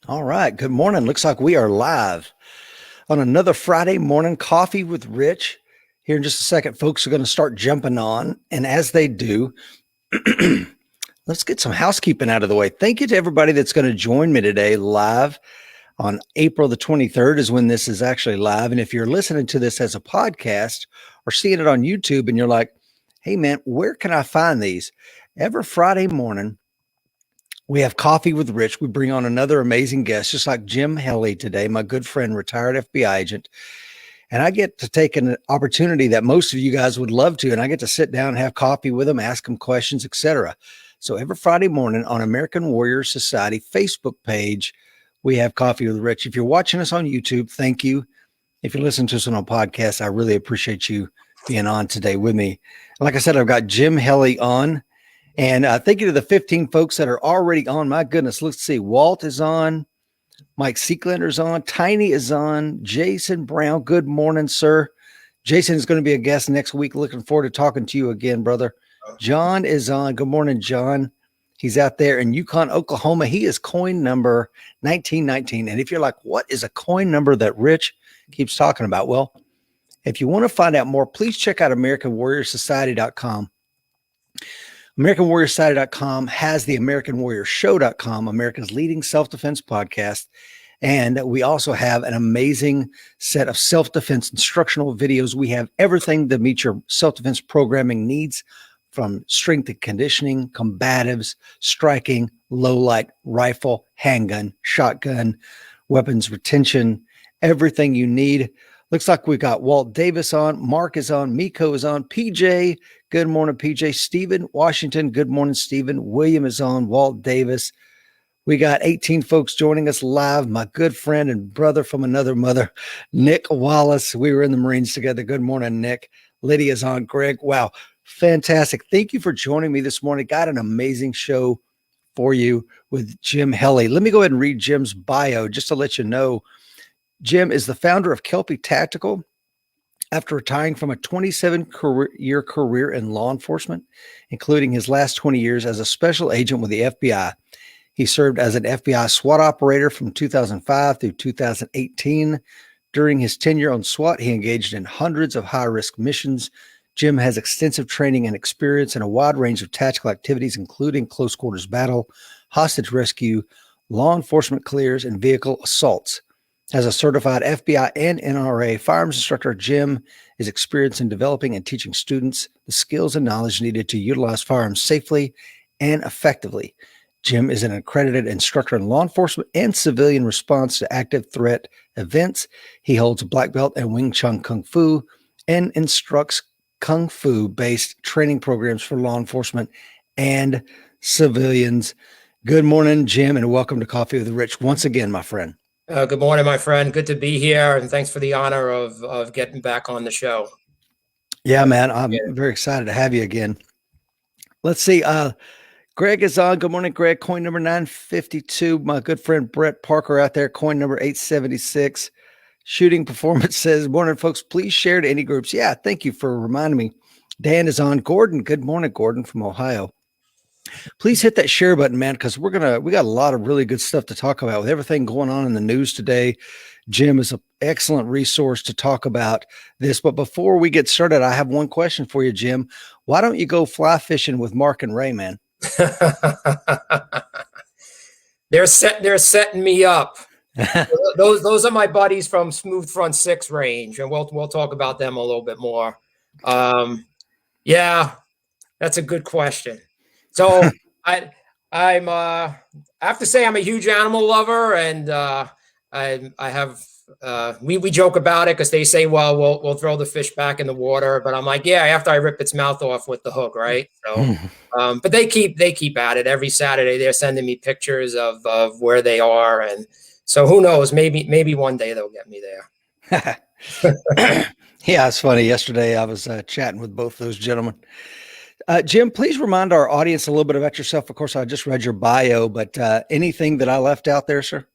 All right. Good morning. Looks like we are live on another Friday morning coffee with Rich. Here in just a second, folks are going to start jumping on. And as they do, let's get some housekeeping out of the way. Thank you to everybody that's going to join me today live on April the 23rd is when this is actually live. And if you're listening to this as a podcast or seeing it on YouTube and you're like, hey, man, where can I find these? Every Friday morning, we have coffee with Rich. We bring on another amazing guest, just like Jim Helly today, my good friend, retired FBI agent. And I get to take an opportunity that most of you guys would love to, and I get to sit down and have coffee with him, ask him questions, etc. So every Friday morning on American Warrior Society Facebook page, we have coffee with Rich. If you're watching us on YouTube, thank you. If you're listening to us on a podcast, I really appreciate you being on today with me. Like I said, I've got Jim Helly on. And thank you to the 15 folks that are already on. My goodness, let's see. Walt is on. Mike Seeklander's on. Tiny is on. Jason Brown, good morning, sir. Jason is going to be a guest next week. Looking forward to talking to you again, brother. John is on. Good morning, John. He's out there in Yukon, Oklahoma. He is coin number 1919. And if you're like, what is a coin number that Rich keeps talking about? Well, if you want to find out more, please check out AmericanWarriorSociety.com. AmericanWarriorSociety.com has the AmericanWarriorShow.com, America's leading self-defense podcast. And we also have an amazing set of self-defense instructional videos. We have everything to meet your self-defense programming needs, from strength and conditioning, combatives, striking, low light, rifle, handgun, shotgun, weapons retention, everything you need. Looks like we got Walt Davis on, Mark is on, Miko is on, PJ, good morning, PJ. Stephen Washington, good morning, Stephen. William is on, Walt Davis. We got 18 folks joining us live. My good friend and brother from another mother, Nick Wallace. We were in the Marines together. Good morning, Nick. Lydia's on, Greg. Wow, fantastic. Thank you for joining me this morning. Got an amazing show for you with Jim Helly. Let me go ahead and read Jim's bio just to let you know. Jim is the founder of Kelpie Tactical. After retiring from a 27-year career in law enforcement, including his last 20 years as a special agent with the FBI, he served as an FBI SWAT operator from 2005 through 2018. During his tenure on SWAT, he engaged in hundreds of high-risk missions. Jim has extensive training and experience in a wide range of tactical activities, including close quarters battle, hostage rescue, law enforcement clears, and vehicle assaults. As a certified FBI and NRA firearms instructor, Jim is experienced in developing and teaching students the skills and knowledge needed to utilize firearms safely and effectively. Jim is an accredited instructor in law enforcement and civilian response to active threat events. He holds a black belt in Wing Chun Kung Fu and instructs Kung Fu-based training programs for law enforcement and civilians. Good morning, Jim, and welcome to Coffee with Rich once again, my friend. Good morning, my friend. Good to be here, and thanks for the honor of getting back on the show. Yeah, man, I'm very excited to have you again. Let's see. Greg is on. Good morning, Greg. Coin number 952. My good friend Brett Parker out there, coin number 876. Shooting Performance says, morning, folks. Please share to any groups. Yeah, thank you for reminding me. Dan is on. Gordon, good morning, Gordon from Ohio. Please hit that share button, man, because we got a lot of really good stuff to talk about with everything going on in the news today. Jim is an excellent resource to talk about this. But before we get started, I have one question for you, Jim. Why don't you go fly fishing with Mark and Ray, man? They're setting me up. those are my buddies from Smooth Front 6 range, and we'll talk about them a little bit more. Yeah, that's a good question. So I have to say I'm a huge animal lover, and I have we joke about it because they say, well, we'll throw the fish back in the water, but I'm like, yeah, after I rip its mouth off with the hook, right? So, but they keep at it every Saturday. They're sending me pictures of where they are, and so who knows? Maybe one day they'll get me there. Yeah, it's funny. Yesterday I was chatting with both those gentlemen. Jim, please remind our audience a little bit about yourself. Of course, I just read your bio, but anything that I left out there, sir?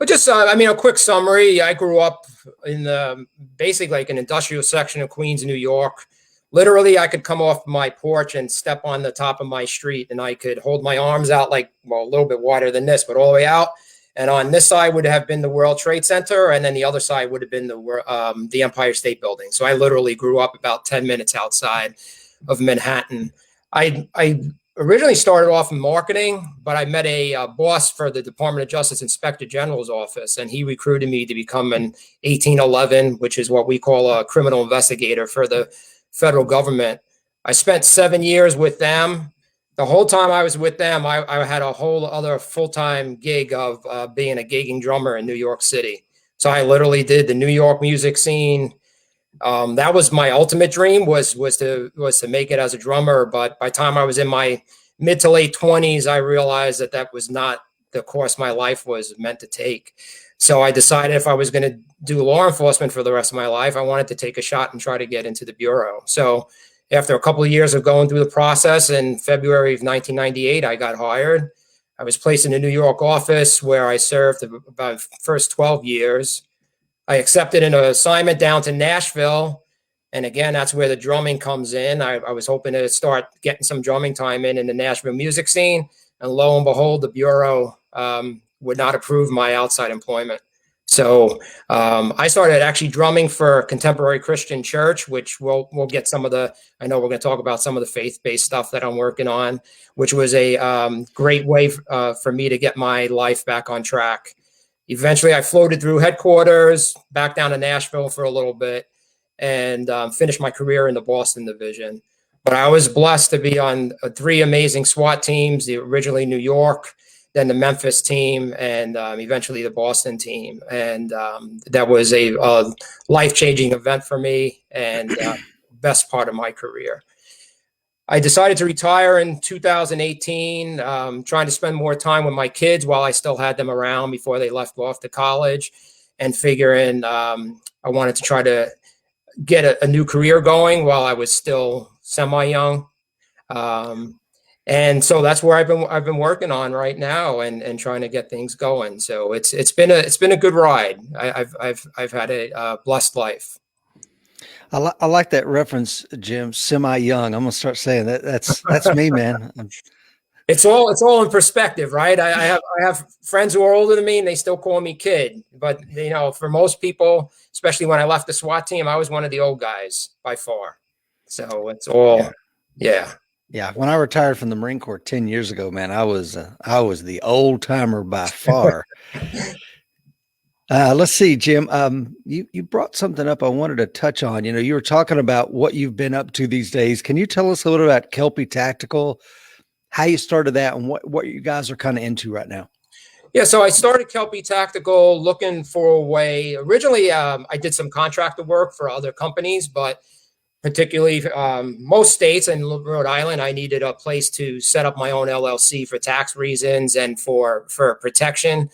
Well, just, a quick summary. I grew up in basically like an industrial section of Queens, New York. Literally, I could come off my porch and step on the top of my street, and I could hold my arms out a little bit wider than this, but all the way out. And on this side would have been the World Trade Center, and then the other side would have been the Empire State Building. So I literally grew up about 10 minutes outside of Manhattan. I originally started off in marketing, but I met a boss for the Department of Justice Inspector General's office, and he recruited me to become an 1811, which is what we call a criminal investigator for the federal government. I spent 7 years with them. The whole time I was with them, I had a whole other full-time gig of being a gigging drummer in New York City. So I literally did the New York music scene. That was my ultimate dream was to make it as a drummer. But by the time I was in my mid to late 20s, I realized that was not the course my life was meant to take. So I decided if I was going to do law enforcement for the rest of my life, I wanted to take a shot and try to get into the Bureau. So after a couple of years of going through the process, in February of 1998, I got hired. I was placed in the New York office where I served about the first 12 years. I accepted an assignment down to Nashville. And again, that's where the drumming comes in. I was hoping to start getting some drumming time in the Nashville music scene. And lo and behold, the Bureau would not approve my outside employment. So I started actually drumming for Contemporary Christian Church, which we'll get some of the, I know we're going to talk about some of the faith-based stuff that I'm working on, which was a great way for me to get my life back on track. Eventually, I floated through headquarters, back down to Nashville for a little bit, and finished my career in the Boston division. But I was blessed to be on 3 amazing SWAT teams, the originally New York, then the Memphis team, and eventually the Boston team. And that was a life-changing event for me and best part of my career. I decided to retire in 2018, trying to spend more time with my kids while I still had them around before they left off to college, and figuring I wanted to try to get a new career going while I was still semi-young. And so that's where I've been working on right now and trying to get things going. So it's been a good ride. I've had a blessed life. I like that reference, Jim. Semi-young. I'm gonna start saying that. That's me, man. It's all in perspective, right? I have friends who are older than me, and they still call me kid. But you know, for most people, especially when I left the SWAT team, I was one of the old guys by far. So it's all, yeah. Yeah, when I retired from the Marine Corps 10 years ago, man, I was the old timer by far. Let's see, Jim. You brought something up I wanted to touch on. You know, you were talking about what you've been up to these days. Can you tell us a little about Kelpie Tactical, how you started that, and what you guys are kind of into right now? Yeah, so I started Kelpie Tactical looking for a way. Originally, I did some contractor work for other companies, but particularly most states and Rhode Island, I needed a place to set up my own LLC for tax reasons and for protection.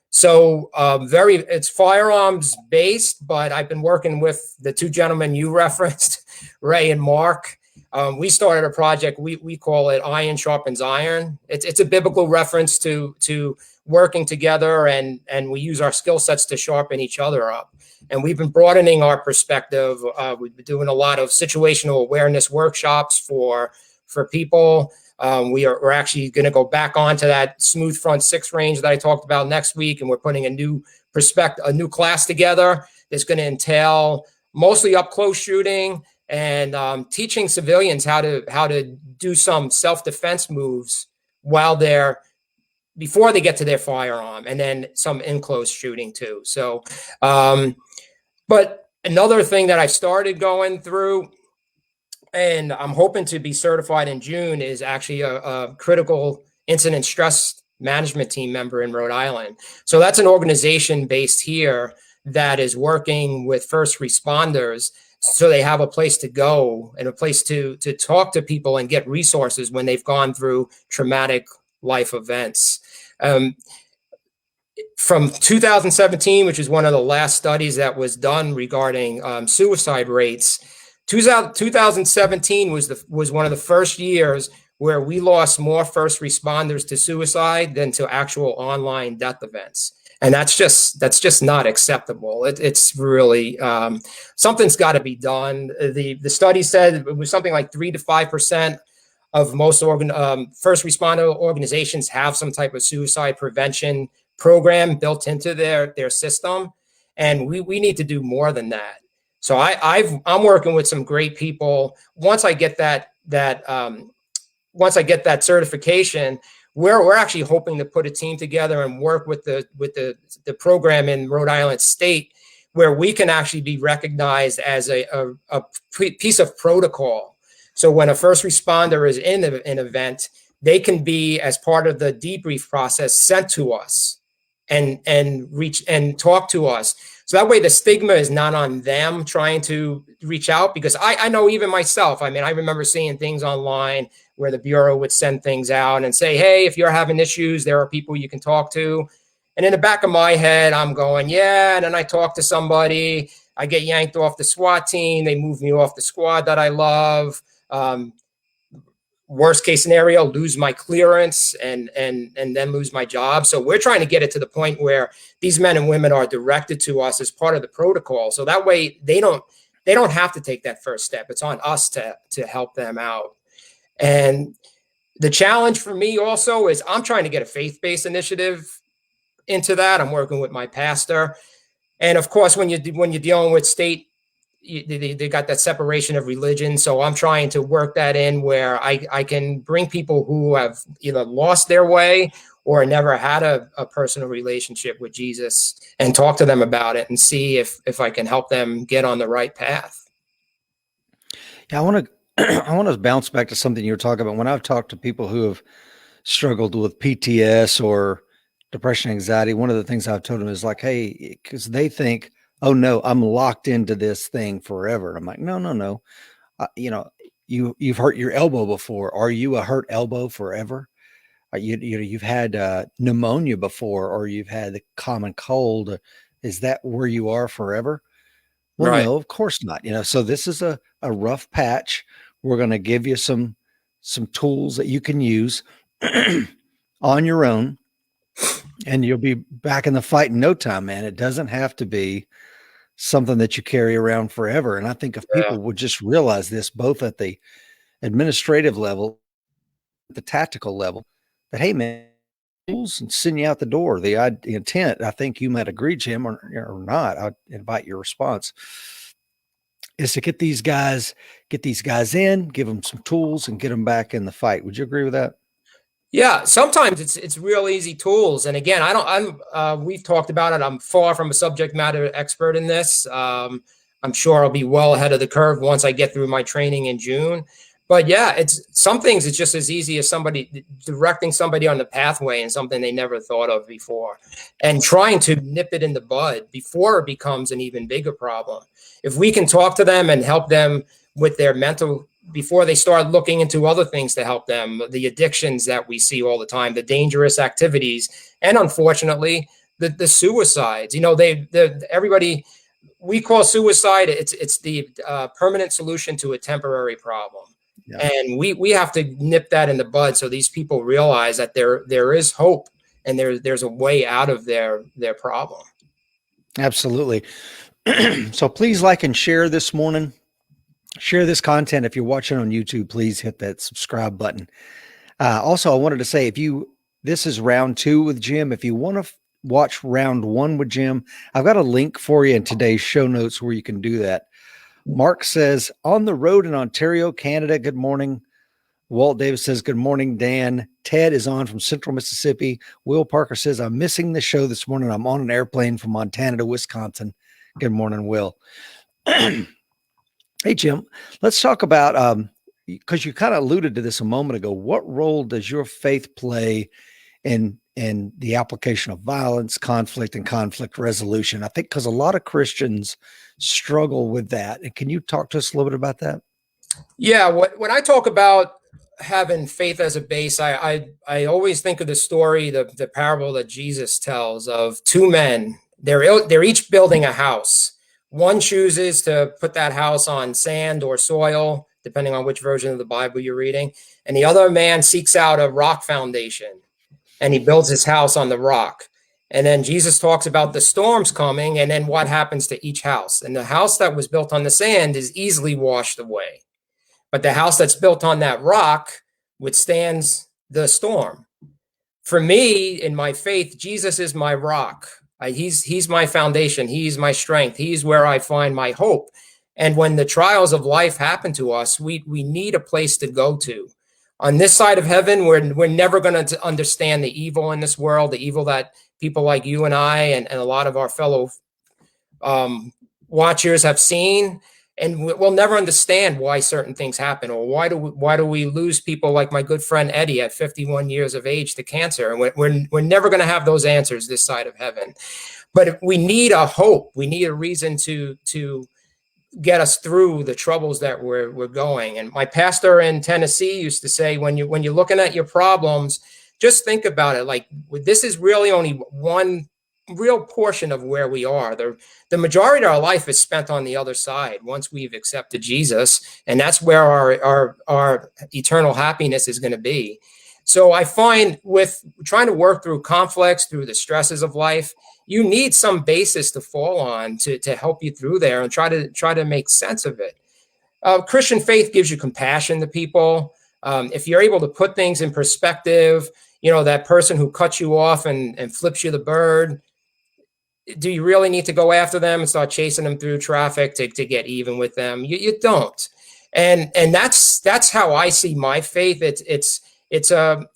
So it's firearms based, but I've been working with the 2 gentlemen you referenced, Ray and Mark. We started a project, we call it Iron Sharpens Iron. It's a biblical reference to working together, and we use our skill sets to sharpen each other up. And we've been broadening our perspective. We've been doing a lot of situational awareness workshops for people. We're actually going to go back onto that smooth front 6 range that I talked about next week, and we're putting a new class together that's going to entail mostly up close shooting and teaching civilians how to do some self-defense moves before they get to their firearm, and then some in close shooting too. So, but another thing that I've started going through, and I'm hoping to be certified in June, is actually a critical incident stress management team member in Rhode Island. So that's an organization based here that is working with first responders, so they have a place to go and a place to talk to people and get resources when they've gone through traumatic life events. From 2017, which is one of the last studies that was done regarding suicide rates, 2017 was one of the first years where we lost more first responders to suicide than to actual online death events. And that's just not acceptable. It's really something's got to be done. The study said it was something like 3 to 5% of most first responder organizations have some type of suicide prevention program built into their system. And we need to do more than that. So I'm working with some great people. Once I get once I get that certification, we're actually hoping to put a team together and work with the program in Rhode Island State, where we can actually be recognized as a piece of protocol. So when a first responder is in an event, they can be, as part of the debrief process, sent to us and reach and talk to us. So that way the stigma is not on them trying to reach out, because I know even myself, I mean, I remember seeing things online where the Bureau would send things out and say, hey, if you're having issues, there are people you can talk to. And in the back of my head, I'm going, yeah. And then I talk to somebody, I get yanked off the SWAT team. They move me off the squad that I love. Worst case scenario, lose my clearance and then lose my job. So we're trying to get it to the point where these men and women are directed to us as part of the protocol. So that way they don't have to take that first step. It's on us to help them out. And the challenge for me also is I'm trying to get a faith-based initiative into that. I'm working with my pastor. And of course, when you're dealing with state, they got that separation of religion. So I'm trying to work that in where I can bring people who have either lost their way or never had a personal relationship with Jesus and talk to them about it and see if I can help them get on the right path. Yeah, I want to bounce back to something you were talking about. When I've talked to people who have struggled with PTS or depression, anxiety, one of the things I've told them is like, hey, because they think, oh no, I'm locked into this thing forever. I'm like, no. You've hurt your elbow before. Are you a hurt elbow forever? You've had pneumonia before, or you've had the common cold. Is that where you are forever? Well, Right. no, of course not. So this is a rough patch. We're going to give you some tools that you can use on your own, and you'll be back in the fight in no time, man. It doesn't have to be something that you carry around forever. And I think if people would just realize this, both at the administrative level, the tactical level, that, hey, man, tools and send you out the door. The intent, I think you might agree, Jim, or not. I'd invite your response, is to get these guys in, give them some tools, and get them back in the fight. Would you agree with that? Yeah, sometimes it's real easy tools. And again, we've talked about it. I'm far from a subject matter expert in this. I'm sure I'll be well ahead of the curve once I get through my training in June. But yeah, some things it's just as easy as somebody directing somebody on the pathway and something they never thought of before, and trying to nip it in the bud before it becomes an even bigger problem. If we can talk to them and help them with their mental, before they start looking into other things to help them, the addictions that we see all the time, the dangerous activities, and unfortunately, the suicides. Everybody, we call suicide, it's the permanent solution to a temporary problem. Yeah. And we have to nip that in the bud so these people realize that there is hope and there's a way out of their problem. Absolutely. So please like and share this morning. Share this content. If you're watching on YouTube, please hit that subscribe button. Also, I wanted to say, this is round 2 with Jim. If you want to watch round 1 with Jim, I've got a link for you in today's show notes where you can do that. Mark says, on the road in Ontario, Canada. Good morning. Walt Davis says, good morning, Dan. Ted is on from Central Mississippi. Will Parker says, I'm missing the show this morning. I'm on an airplane from Montana to Wisconsin. Good morning, Will. Hey, Jim, let's talk about, because you kind of alluded to this a moment ago, what role does your faith play in the application of violence, conflict, and conflict resolution? I think because a lot of Christians struggle with that. And can you talk to us a little bit about that? Yeah, when I talk about having faith as a base, I always think of the story, the parable that Jesus tells of 2 men. They're each building a house. One chooses to put that house on sand or soil, depending on which version of the Bible you're reading. And the other man seeks out a rock foundation, and he builds his house on the rock. And then Jesus talks about the storms coming, and then what happens to each house. And the house that was built on the sand is easily washed away. But the house that's built on that rock withstands the storm. for me, in my faith, Jesus is my rock. He's my foundation. He's my strength. He's where I find my hope. And when the trials of life happen to us, we need a place to go to. On this side of heaven, we're never going to understand the evil in this world, the evil that people like you and I and a lot of our fellow watchers have seen. And we'll never understand why certain things happen, or why do we lose people like my good friend Eddie at 51 years of age to cancer. And we're never going to have those answers this side of heaven. But we need a hope. We need a reason to get us through the troubles that we're going. And my pastor in Tennessee used to say, when you're looking at your problems, just think about it. Like, this is really only one real portion of where we are. The majority of our life is spent on the other side once we've accepted Jesus, and that's where our eternal happiness is going to be. So I find with trying to work through conflicts, through the stresses of life, you need some basis to fall on to help you through there and try to make sense of it. Christian faith gives you compassion to people. If you're able to put things in perspective, that person who cuts you off and flips you the bird, do you really need to go after them and start chasing them through traffic to get even with them? You don't. And that's how I see my faith. It's a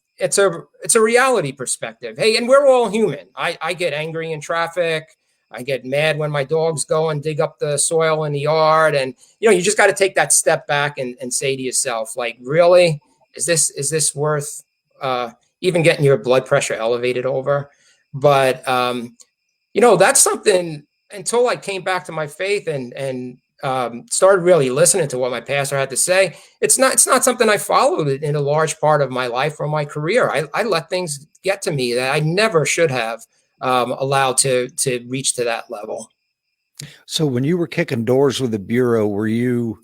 reality perspective. Hey, and we're all human. I get angry in traffic. I get mad when my dogs go and dig up the soil in the yard. And, you just got to take that step back and say to yourself, like, really, is this worth even getting your blood pressure elevated over? But, that's something, until I came back to my faith and started really listening to what my pastor had to say, it's not something I followed in a large part of my life or my career. I let things get to me that I never should have allowed to reach to that level. So when you were kicking doors with the Bureau, were you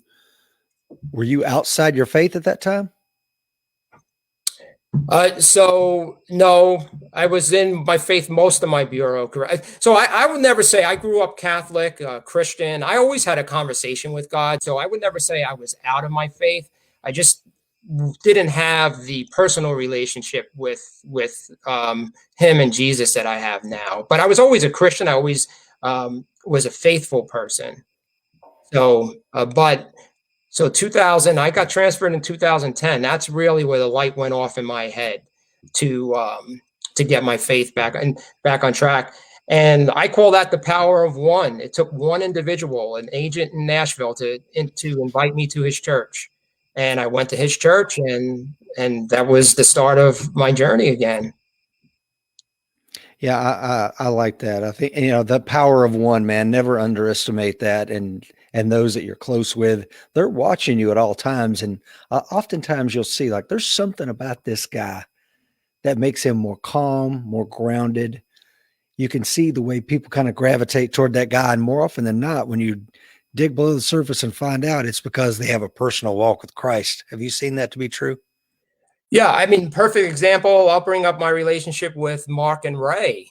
outside your faith at that time? So no, I was in my faith most of my Bureau career. So I would never say I grew up Catholic, Christian. I always had a conversation with God. So I would never say I was out of my faith. I just didn't have the personal relationship with him and Jesus that I have now. But I was always a Christian. I always was a faithful person. So, So 2000, I got transferred in 2010. That's really where the light went off in my head to get my faith back on track. And I call that the power of one. It took one individual, an agent in Nashville, to invite me to his church. And I went to his church, and that was the start of my journey again. Yeah, I like that. I think, the power of one, man, never underestimate that. And those that you're close with, they're watching you at all times. And oftentimes you'll see, like, there's something about this guy that makes him more calm, more grounded. You can see the way people kind of gravitate toward that guy. And more often than not, when you dig below the surface and find out, it's because they have a personal walk with Christ. Have you seen that to be true? Yeah, I mean, perfect example. I'll bring up my relationship with Mark and Ray.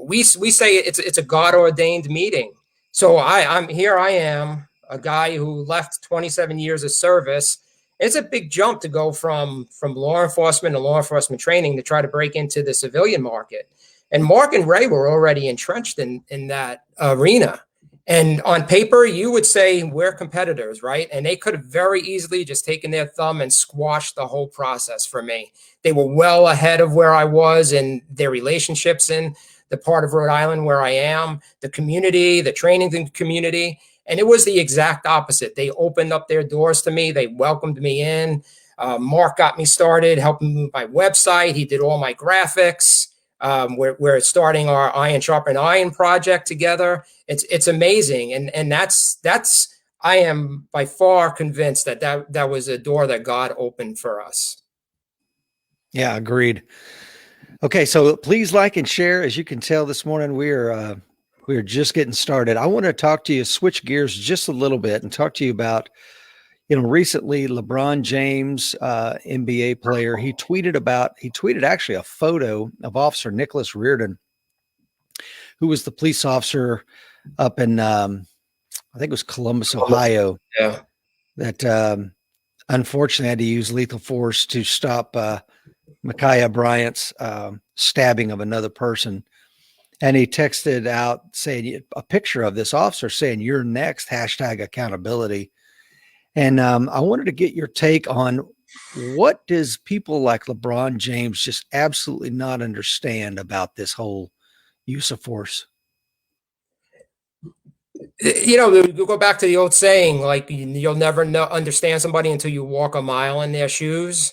We say it's a God ordained meeting. So I'm here. I am a guy who left 27 years of service. It's a big jump to go from law enforcement and law enforcement training to try to break into the civilian market. And Mark and Ray were already entrenched in that arena. And on paper, you would say we're competitors, right? And they could have very easily just taken their thumb and squashed the whole process for me. They were well ahead of where I was in their relationships in the part of Rhode Island where I am, the community, the training community. And it was the exact opposite. They opened up their doors to me. They welcomed me in. Mark got me started, helping me with my website. He did all my graphics. We're starting our Iron Sharpen Iron project together. It's amazing. And that's I am by far convinced that was a door that God opened for us. Yeah, agreed. Okay, so please like and share. As you can tell this morning, we are just getting started. I want to talk to you, switch gears just a little bit and talk to you about, recently LeBron James, NBA player, he tweeted actually a photo of Officer Nicholas Reardon, who was the police officer up in, I think it was Columbus, Ohio. Yeah. That unfortunately had to use lethal force to stop Micaiah Bryant's stabbing of another person. And he texted out saying a picture of this officer saying, "You're next, hashtag accountability." And I wanted to get your take on what does people like LeBron James just absolutely not understand about this whole use of force? You know, you go back to the old saying, like you'll never understand somebody until you walk a mile in their shoes.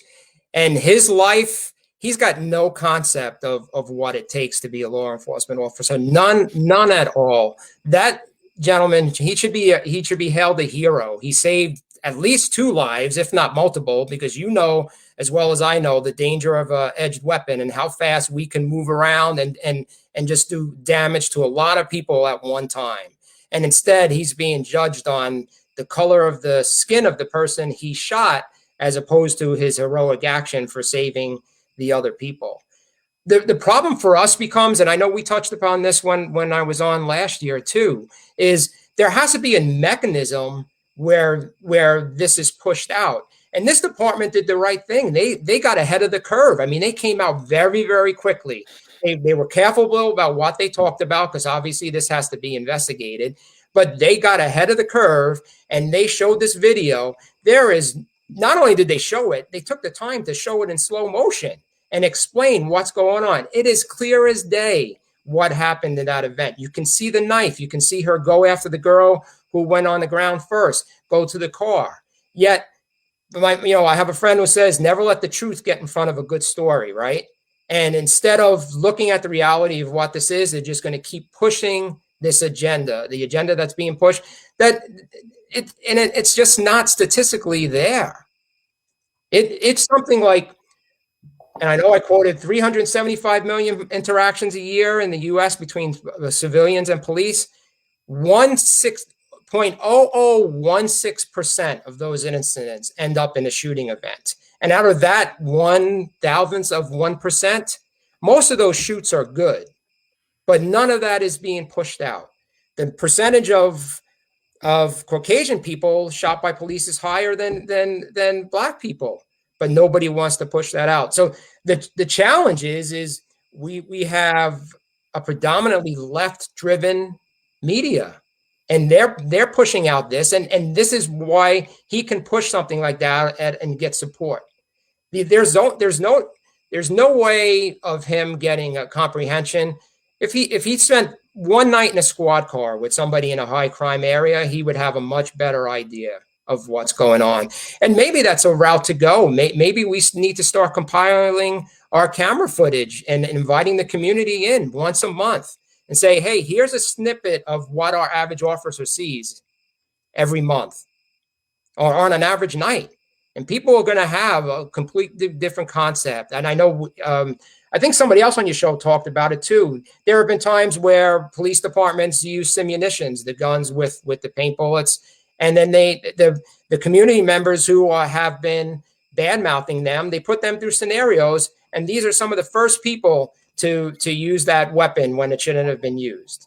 And his life, he's got no concept of what it takes to be a law enforcement officer. None at all. That gentleman, he should be hailed a hero. He saved at least 2 lives, if not multiple, because you know as well as I know the danger of a edged weapon and how fast we can move around and just do damage to a lot of people at one time. And instead, he's being judged on the color of the skin of the person he shot, as opposed to his heroic action for saving the other people. The problem for us becomes, and I know we touched upon this when I was on last year too, is there has to be a mechanism where this is pushed out. And this department did the right thing. They got ahead of the curve. I mean, they came out very, very quickly. They were careful about what they talked about, because obviously this has to be investigated. But they got ahead of the curve and they showed this video. There is, not only did they show it, they took the time to show it in slow motion and explain what's going on. It is clear as day what happened in that event. You can see the knife. You can see her go after the girl who went on the ground first, go to the car. Yet, I have a friend who says, never let the truth get in front of a good story, right? And instead of looking at the reality of what this is, they're just going to keep pushing this agenda, the agenda that's being pushed, it's just not statistically there. It's something like, and I know I quoted 375 million interactions a year in the US between civilians and police. 0.0016% of those incidents end up in a shooting event. And out of that 1/1000%, most of those shoots are good, but none of that is being pushed out. The percentage of Caucasian people shot by police is higher than Black people, but nobody wants to push that out. So the challenge is we have a predominantly left-driven media, and they're pushing out this, and this is why he can push something like that and get support. There's no way of him getting a comprehension. If he spent one night in a squad car with somebody in a high crime area, he would have a much better idea of what's going on. And maybe that's a route to go. Maybe we need to start compiling our camera footage and inviting the community in once a month and say, hey, here's a snippet of what our average officer sees every month or on an average night. And people are going to have a completely different concept. And I know, I think somebody else on your show talked about it too. There have been times where police departments use simunitions, the guns with the paint bullets, and then the community members who have been bad-mouthing them, they put them through scenarios, and these are some of the first people to use that weapon when it shouldn't have been used.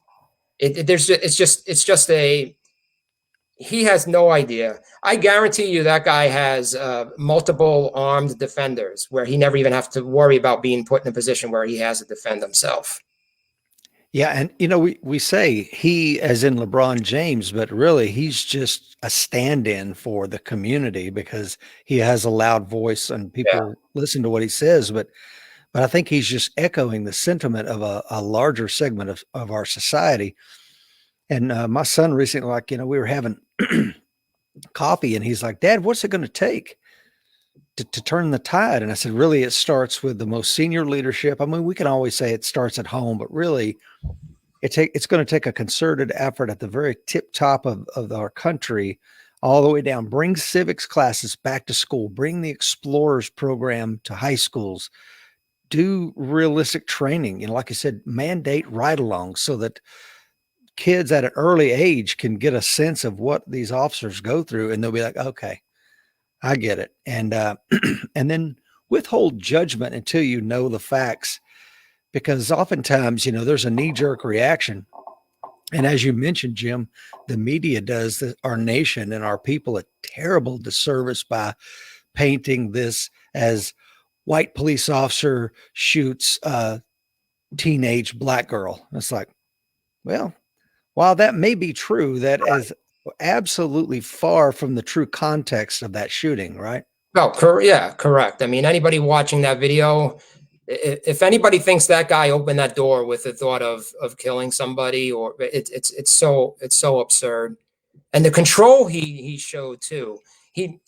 He has no idea. I guarantee you that guy has multiple armed defenders where he never even have to worry about being put in a position where he has to defend himself. Yeah. And, we say he as in LeBron James, but really he's just a stand-in for the community because he has a loud voice and people listen to what he says. But I think he's just echoing the sentiment of a larger segment of our society. And my son recently, we were having coffee and he's like, Dad, what's it going to take to turn the tide? And I said, really, it starts with the most senior leadership. I mean, we can always say it starts at home, but really it's going to take a concerted effort at the very tip top of our country, all the way down. Bring civics classes back to school, bring the Explorers program to high schools, do realistic training. Like I said, mandate ride-alongs so that kids at an early age can get a sense of what these officers go through, and they'll be like, okay, I get it. And and then withhold judgment until you know the facts, because oftentimes, there's a knee-jerk reaction. And as you mentioned, Jim, the media does our nation and our people a terrible disservice by painting this as white police officer shoots a teenage black girl. It's like, well, while that may be true, that is absolutely far from the true context of that shooting, right? Oh, yeah, correct. I mean, anybody watching that video, if anybody thinks that guy opened that door with the thought of killing somebody, or it's so absurd. And the control he showed too. He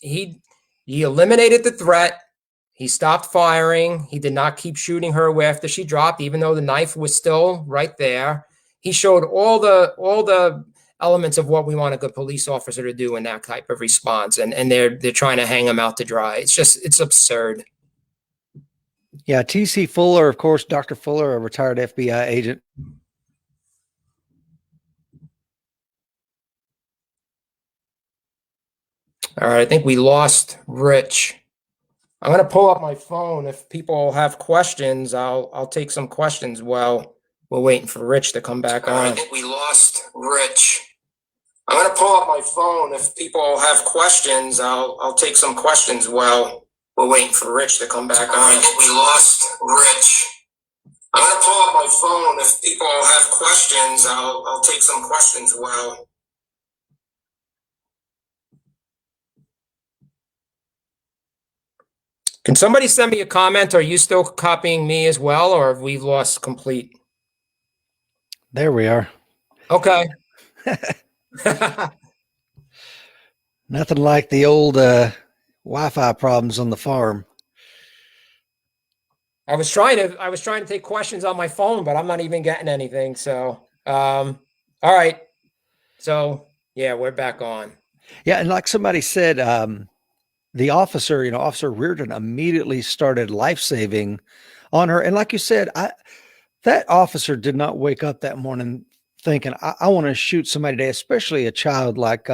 eliminated the threat. He stopped firing. He did not keep shooting her after she dropped, even though the knife was still right there. He showed all the elements of what we want a good police officer to do in that type of response, and they're trying to hang him out to dry. It's absurd. Yeah, T.C. Fuller, of course, Dr. Fuller, a retired FBI agent. All right, I think we lost Rich. I'm going to pull up my phone. If people have questions, I'll take some questions while we're waiting for Rich to come back on. I think we lost Rich. I'm going to pull up my phone. If people have questions, I'll take some questions while we're waiting for Rich to come back on. I think we lost Rich. I'm going to pull up my phone. If people have questions, I'll take some questions while. Can somebody send me a comment? Are you still copying me as well, or have we lost complete? There we are. Okay. Nothing like the old Wi-Fi problems on the farm. I was trying to take questions on my phone, but I'm not even getting anything. So, all right. So yeah, we're back on. Yeah, and like somebody said, the officer, Officer Reardon immediately started life-saving on her. And like you said, that officer did not wake up that morning thinking, I want to shoot somebody today, especially a child like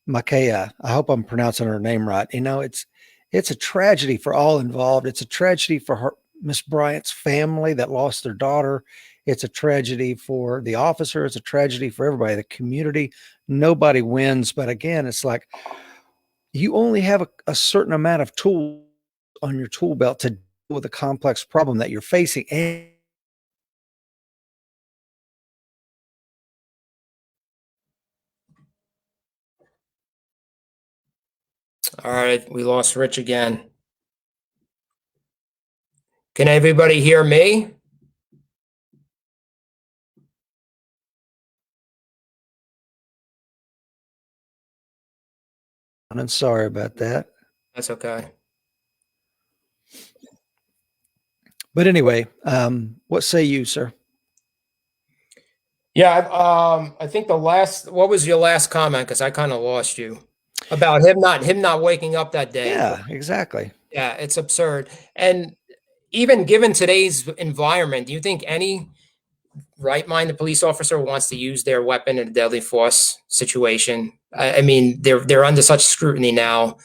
Makaya. I hope I'm pronouncing her name right. It's a tragedy for all involved. It's a tragedy for her, Miss Bryant's family that lost their daughter. It's a tragedy for the officer. It's a tragedy for everybody, the community. Nobody wins. But again, it's like you only have a certain amount of tools on your tool belt to deal with a complex problem that you're facing. And All right, we lost Rich again. Can everybody hear me? I'm sorry about that. That's okay. But anyway, what say you, sir? Yeah, I think what was your last comment? Because I kind of lost you about him not waking up that day. Yeah, exactly. Yeah, it's absurd. And even given today's environment, do you think any right-minded police officer wants to use their weapon in a deadly force situation? I mean, they're under such scrutiny now.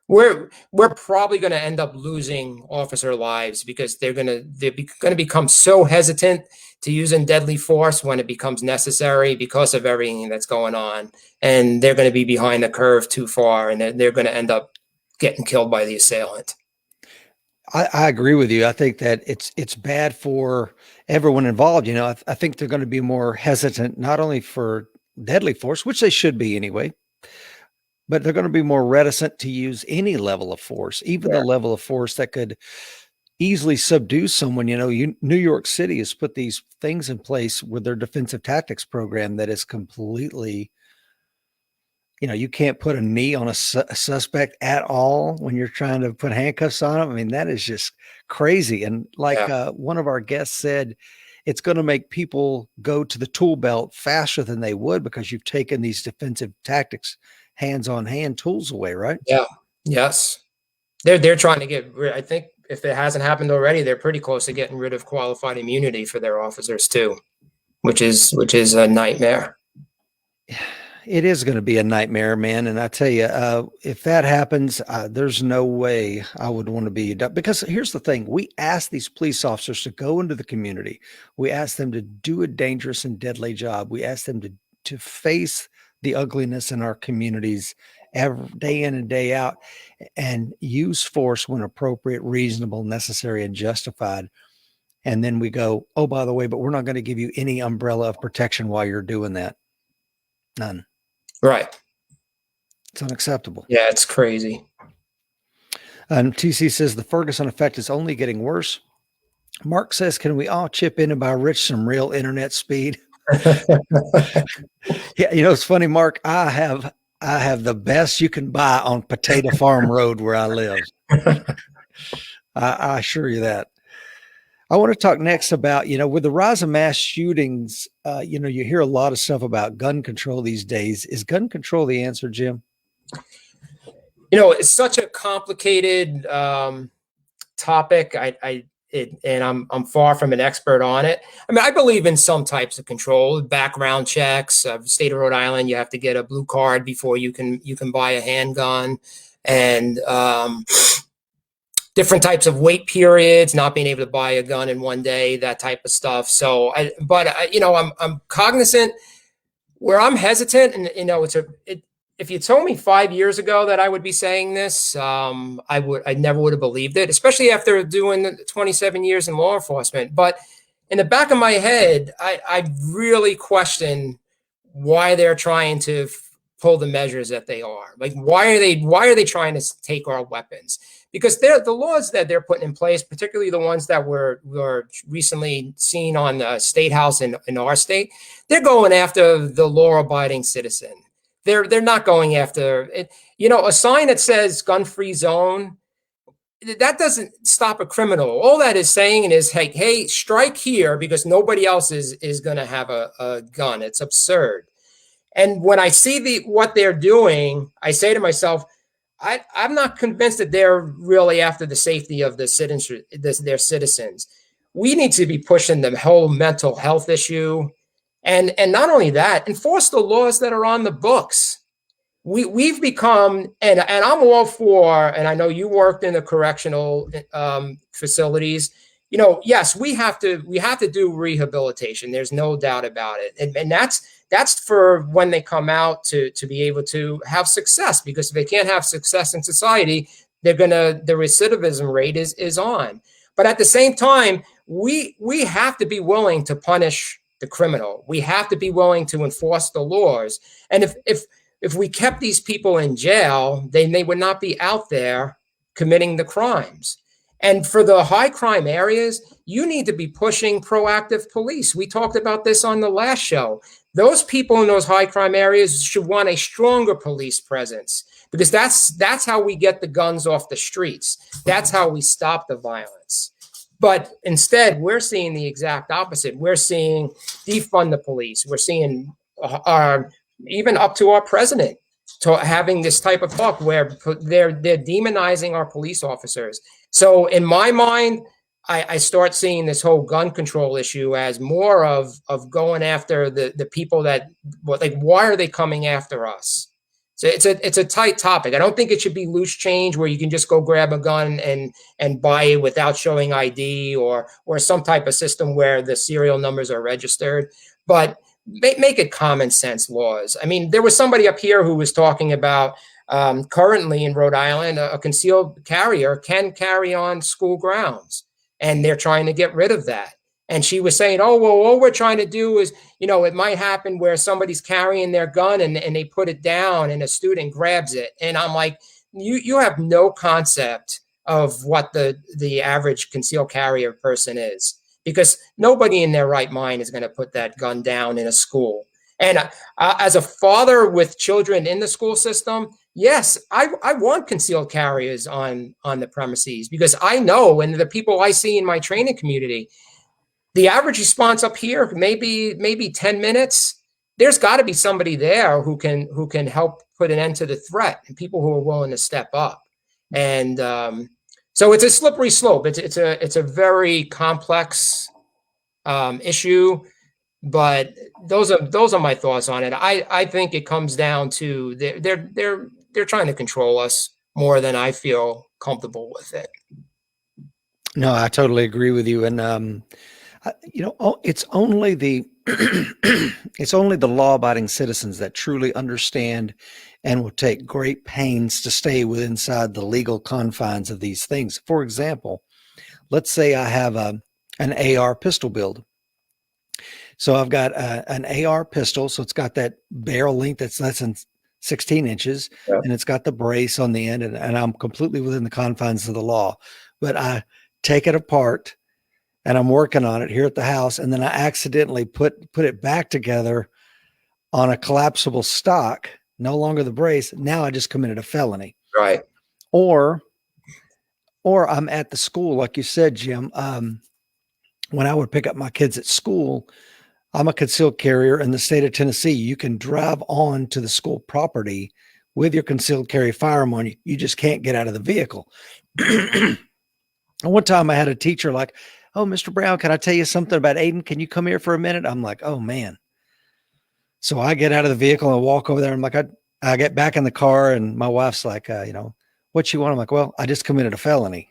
We're probably going to end up losing officer lives because they're going to become so hesitant to using deadly force when it becomes necessary because of everything that's going on, and they're going to be behind the curve too far, and they're going to end up getting killed by the assailant. I agree with you. I think that it's bad for everyone involved. I think they're going to be more hesitant, not only for deadly force, which they should be anyway, but they're going to be more reticent to use any level of force, even the level of force that could easily subdue someone. New York City has put these things in place with their defensive tactics program that is completely, you can't put a knee on a suspect at all when you're trying to put handcuffs on them. I mean, that is just crazy. And like one of our guests said, it's going to make people go to the tool belt faster than they would because you've taken these defensive tactics, hands-on-hand tools away, right? Yeah. Yes. They're trying to get rid. I think if it hasn't happened already, they're pretty close to getting rid of qualified immunity for their officers too, which is a nightmare. It is going to be a nightmare, man. And I tell you, if that happens, there's no way I would want to be, because here's the thing. We ask these police officers to go into the community. We ask them to do a dangerous and deadly job. We ask them to face the ugliness in our communities every day in and day out, and use force when appropriate, reasonable, necessary, and justified. And then we go, oh, by the way, but we're not going to give you any umbrella of protection while you're doing that. None. Right. It's unacceptable. Yeah, it's crazy. And TC says the Ferguson effect is only getting worse. Mark says, can we all chip in and buy Rich some real internet speed? Yeah, it's funny, Mark. I have the best you can buy on Potato Farm Road where I live. I assure you that. I want to talk next about, with the rise of mass shootings, you hear a lot of stuff about gun control these days. Is gun control the answer, Jim? It's such a complicated topic. And I'm far from an expert on it. I mean, I believe in some types of control, background checks. State of Rhode Island, you have to get a blue card before you can buy a handgun, and different types of wait periods, not being able to buy a gun in one day, that type of stuff. So, I'm cognizant. Where I'm hesitant, and if you told me 5 years ago that I would be saying this, I never would have believed it, especially after doing 27 years in law enforcement. But in the back of my head, I really question why they're trying to pull the measures that they are. Like, why are they trying to take our weapons? Because the laws that they're putting in place, particularly the ones that were recently seen on the State House in our state, they're going after the law-abiding citizen. They're not going after it. A sign that says gun-free zone, that doesn't stop a criminal. All that is saying is, hey, strike here because nobody else is going to have a gun. It's absurd. And when I see what they're doing, I say to myself, I'm not convinced that they're really after the safety of their citizens. We need to be pushing the whole mental health issue. And not only that, enforce the laws that are on the books. We've become, and I'm all for, and I know you worked in the correctional facilities. Yes, we have to do rehabilitation. There's no doubt about it, and that's for when they come out to be able to have success. Because if they can't have success in society, the recidivism rate is on. But at the same time, we have to be willing to punish the criminal. We have to be willing to enforce the laws. And if we kept these people in jail, then they would not be out there committing the crimes. And for the high crime areas, you need to be pushing proactive police. We talked about this on the last show. Those people in those high crime areas should want a stronger police presence, because that's how we get the guns off the streets. That's how we stop the violence. But instead, we're seeing the exact opposite. We're seeing defund the police. We're seeing even up to our president having this type of talk where they're demonizing our police officers. So in my mind, I start seeing this whole gun control issue as more of going after the people that, why are they coming after us? So it's a tight topic. I don't think it should be loose change where you can just go grab a gun and buy it without showing ID or some type of system where the serial numbers are registered. But make it common sense laws. I mean, there was somebody up here who was talking about currently in Rhode Island, a concealed carrier can carry on school grounds, and they're trying to get rid of that. And she was saying, oh, well, all we're trying to do is, it might happen where somebody's carrying their gun and they put it down and a student grabs it. And I'm like, you have no concept of what the average concealed carrier person is, because nobody in their right mind is going to put that gun down in a school. And as a father with children in the school system, yes, I want concealed carriers on the premises, because I know, and the people I see in my training community, the average response up here, maybe 10 minutes. There's got to be somebody there who can help put an end to the threat, and people who are willing to step up. And so it's a slippery slope. It's a very complex issue, but those are my thoughts on it. I think it comes down to they're trying to control us more than I feel comfortable with it. No, I totally agree with you. And it's only the it's only the law-abiding citizens that truly understand and will take great pains to stay within inside the legal confines of these things. For example, let's say I have an AR pistol build. So I've got an AR pistol. So it's got that barrel length that's less than 16 inches, Yeah. and it's got the brace on the end, and I'm completely within the confines of the law. But I take it apart, and I'm working on it here at the house, and then I accidentally put it back together on a collapsible stock, no longer the brace. Now I just committed a felony. Right. Or I'm at the school, like you said, Jim. When I would pick up my kids at school, I'm a concealed carrier in the state of Tennessee. You can drive on to the school property with your concealed carry firearm on you. You just can't get out of the vehicle. One time I had a teacher like, "Oh, Mr. Brown, can I tell you something about Aiden? Can you come here for a minute?" I'm like, "Oh man." So I get out of the vehicle and walk over there. I'm like, I get back in the car, and my wife's like, "What you want?" I'm like, "Well, I just committed a felony,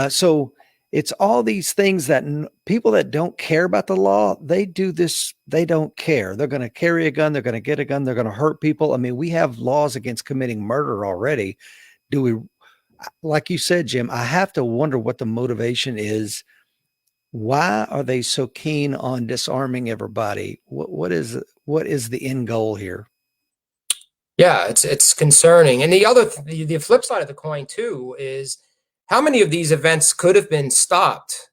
So it's all these things that people that don't care about the law, they do this. They don't care. They're going to carry a gun. They're going to get a gun. They're going to hurt people. I mean, we have laws against committing murder already. Do we, like you said, Jim, I have to wonder what the motivation is. Why are they so keen on disarming everybody? What is the end goal here? Yeah, it's concerning. And the flip side of the coin too is how many of these events could have been stopped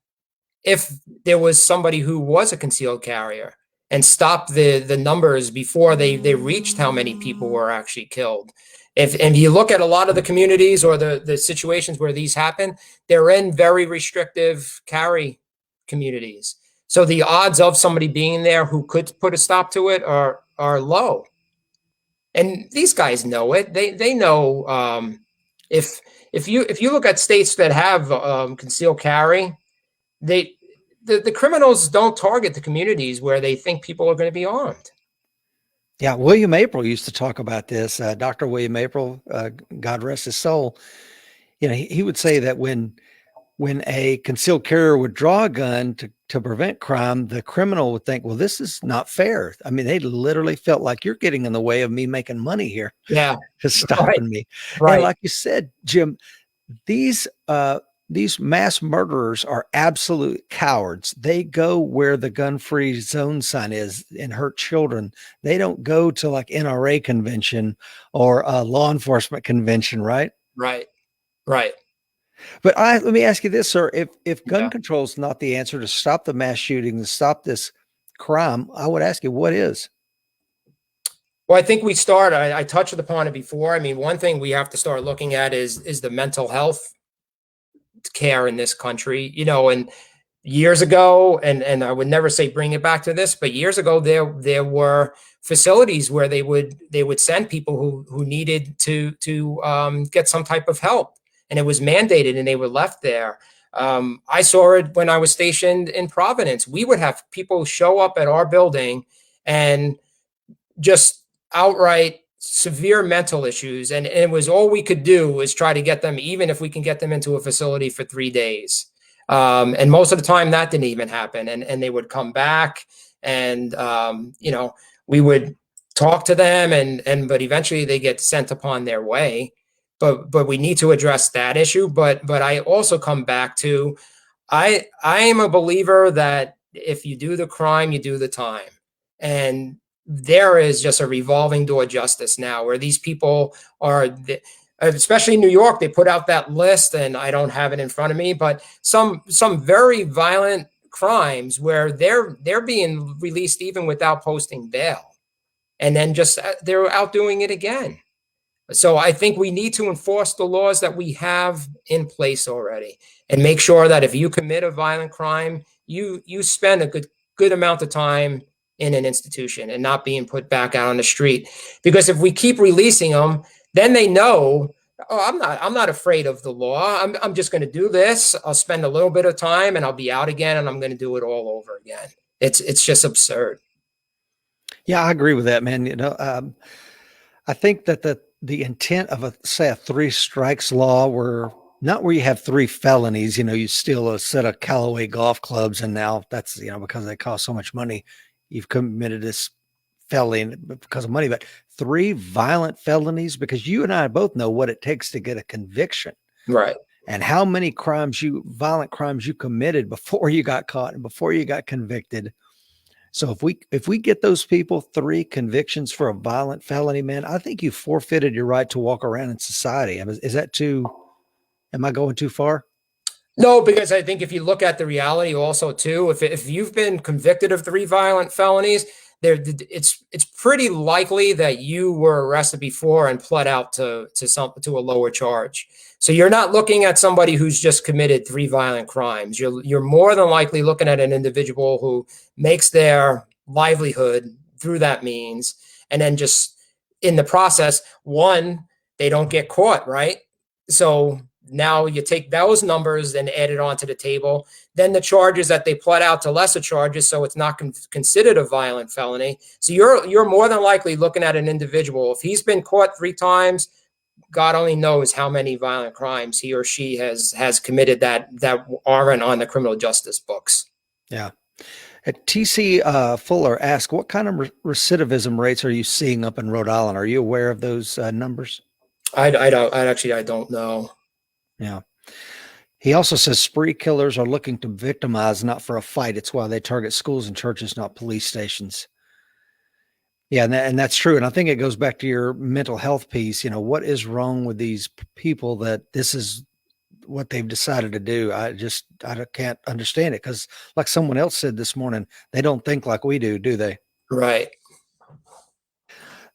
if there was somebody who was a concealed carrier and stopped the numbers before they reached how many people were actually killed. If you look at a lot of the communities or the situations where these happen, they're in very restrictive carry communities. So the odds of somebody being there who could put a stop to it are low. And these guys know it. They know if you look at states that have concealed carry, the criminals don't target the communities where they think people are going to be armed. Yeah, William April used to talk about this. Dr. William April, God rest his soul. He would say that when a concealed carrier would draw a gun to prevent crime, the criminal would think, well, this is not fair. I mean, they literally felt like you're getting in the way of me making money here. Yeah. To stopping me. Right. And like you said, Jim, these mass murderers are absolute cowards. They go where the gun-free zone sign is and hurt children. They don't go to like NRA convention or a law enforcement convention, right? Right. Right. But let me ask you this, sir. If gun Yeah. control is not the answer to stop the mass shooting, to stop this crime, I would ask you, what is? Well, I think I touched upon it before. I mean, one thing we have to start looking at is the mental health care in this country, and years ago, and I would never say bring it back to this, but years ago there were facilities where they would send people who needed to get some type of help, and it was mandated, and they were left there. I saw it when I was stationed in Providence. We would have people show up at our building and just outright severe mental issues, and it was all we could do was try to get them, even if we can get them into a facility for 3 days. And most of the time that didn't even happen, and they would come back, and we would talk to them, but eventually they get sent upon their way. But we need to address that issue. But I also come back to I am a believer that if you do the crime, you do the time. And there is just a revolving door justice now where these people are, especially in New York, they put out that list, and I don't have it in front of me, but some very violent crimes where they're being released even without posting bail. And then just they're out doing it again. So I think we need to enforce the laws that we have in place already and make sure that if you commit a violent crime, you spend a good amount of time in an institution and not being put back out on the street. Because if we keep releasing them, then they know, oh, I'm not afraid of the law. I'm just going to do this. I'll spend a little bit of time and I'll be out again, and I'm going to do it all over again. It's just absurd. Yeah, I agree with that, man. I think that the intent of a 3 strikes law, where Not where you have 3 felonies, you steal a set of Callaway golf clubs and now that's, because they cost so much money, you've committed this felony because of money, but 3 violent felonies, because you and I both know what it takes to get a conviction. Right. And how many violent crimes you committed before you got caught and before you got convicted. So if we get those people 3 convictions for a violent felony, man, I think you forfeited your right to walk around in society. Am I going too far? No, because I think if you look at the reality also too, if you've been convicted of 3 violent felonies, it's pretty likely that you were arrested before and pled out to a lower charge. So you're not looking at somebody who's just committed 3 violent crimes. You're more than likely looking at an individual who makes their livelihood through that means, and then just in the process, one, they don't get caught, right? So now you take those numbers and add it onto the table. Then the charges that they pled out to lesser charges, so it's not considered a violent felony. So you're more than likely looking at an individual. If he's been caught 3 times, God only knows how many violent crimes he or she has committed that aren't on the criminal justice books. Yeah. TC Fuller asked, what kind of recidivism rates are you seeing up in Rhode Island? Are you aware of those numbers? I don't know. Yeah. He also says spree killers are looking to victimize, not for a fight. It's why they target schools and churches, not police stations. Yeah, and that's true. And I think it goes back to your mental health piece. What is wrong with these people that this is what they've decided to do? I can't understand it, because like someone else said this morning, they don't think like we do they? Right.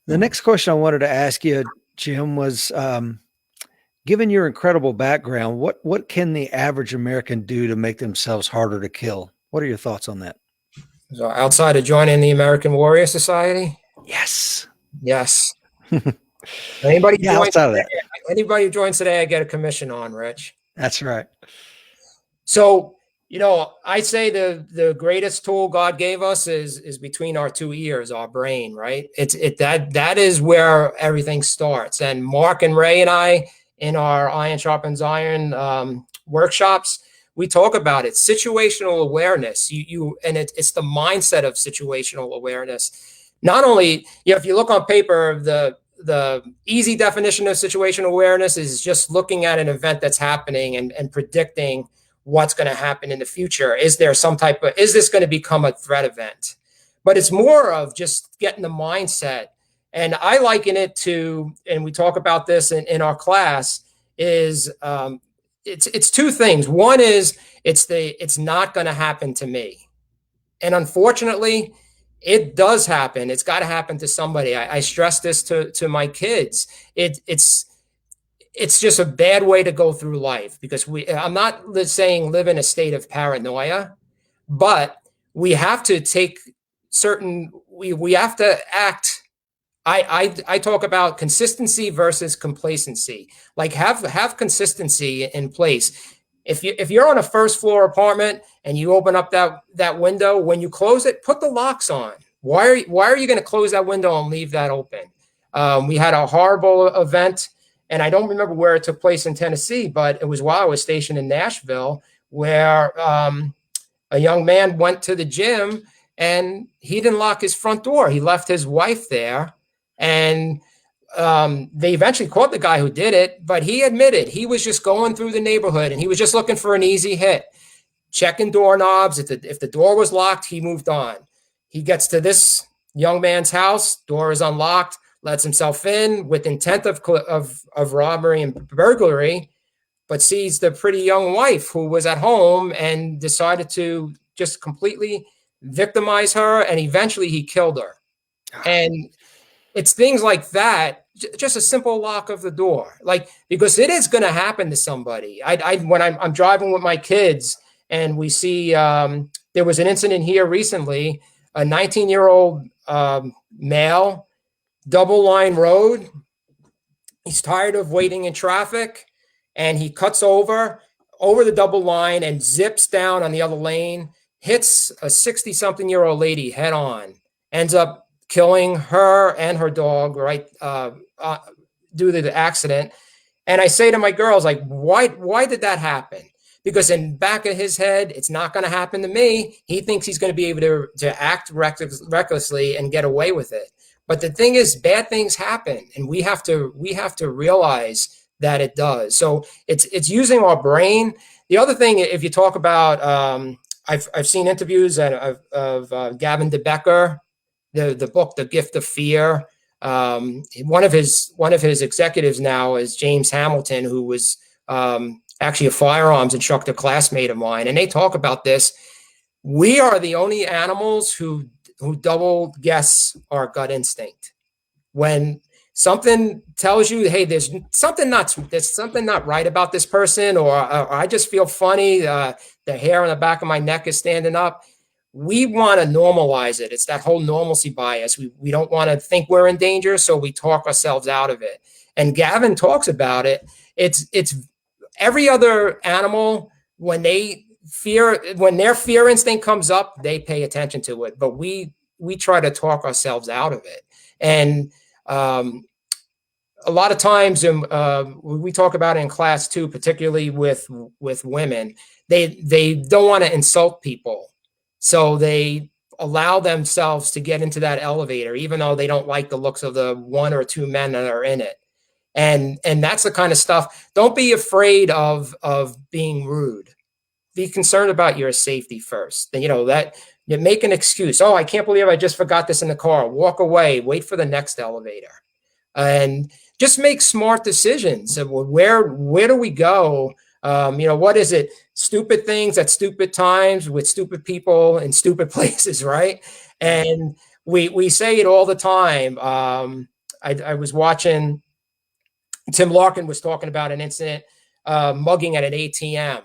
The next question I wanted to ask you, Jim, was given your incredible background, what can the average American do to make themselves harder to kill? What are your thoughts on that? So outside of joining the American Warrior Society? Yes. Anybody who joins today, I get a commission on, Rich. That's right. So, I say the greatest tool God gave us is between our 2 ears, our brain, right? That is where everything starts. And Mark and Ray and I, in our Iron Sharpens Iron workshops, we talk about it. Situational awareness. It's the mindset of situational awareness. Not only, if you look on paper, the easy definition of situational awareness is just looking at an event that's happening and predicting what's going to happen in the future. Is this going to become a threat event? But it's more of just getting the mindset. And I liken it to, and we talk about this in our class, is it's 2 things. One is it's not going to happen to me. And unfortunately, it does happen. It's got to happen to somebody. I stress this to my kids. It's just a bad way to go through life, because I'm not saying live in a state of paranoia, but we have to take we have to act. I talk about consistency versus complacency. Like have consistency in place. If you're on a 1st floor apartment and you open up that window, when you close it, put the locks on. Why are you going to close that window and leave that open? We had a horrible event, and I don't remember where it took place in Tennessee, but it was while I was stationed in Nashville, where a young man went to the gym and he didn't lock his front door. He left his wife there, and they eventually caught the guy who did it, but he admitted he was just going through the neighborhood and he was just looking for an easy hit, checking doorknobs. If the door was locked, he moved on. He gets to this young man's house, door is unlocked, lets himself in with intent of robbery and burglary, but sees the pretty young wife who was at home and decided to just completely victimize her, and eventually he killed her. And it's things like that, just a simple lock of the door, because it is going to happen to somebody. When I'm driving with my kids and we see there was an incident here recently, a 19-year-old male, double line road. He's tired of waiting in traffic, and he cuts over the double line and zips down on the other lane, hits a 60-something-year-old lady head on, ends up killing her and her dog, right, due to the accident. And I say to my girls, like, why did that happen? Because in the back of his head, it's not going to happen to me. He thinks he's going to be able to act recklessly and get away with it. But the thing is, bad things happen, and we have to realize that it does. So it's using our brain. The other thing, if you talk about, I've seen interviews of Gavin DeBecker, the book, The Gift of Fear. One of his executives now is James Hamilton, who was actually a firearms instructor, classmate of mine, and they talk about this. We are the only animals who double guess our gut instinct. When something tells you, hey, there's something not right about this person, or I just feel funny, the hair on the back of my neck is standing up, we want to normalize it. It's that whole normalcy bias. We don't want to think we're in danger, so we talk ourselves out of it. And Gavin talks about it. It's every other animal, when their fear instinct comes up, they pay attention to it. But we try to talk ourselves out of it. And a lot of times, we talk about it in class too, particularly with women. They don't want to insult people, so they allow themselves to get into that elevator, even though they don't like the looks of the one or two men that are in it. And that's the kind of stuff. Don't be afraid of being rude. Be concerned about your safety first. And, that you make an excuse. Oh, I can't believe I just forgot this in the car. Walk away. Wait for the next elevator. And just make smart decisions. Where do we go? What is it? Stupid things at stupid times with stupid people in stupid places, right? And we say it all the time. I was watching, Tim Larkin was talking about an incident, mugging at an ATM.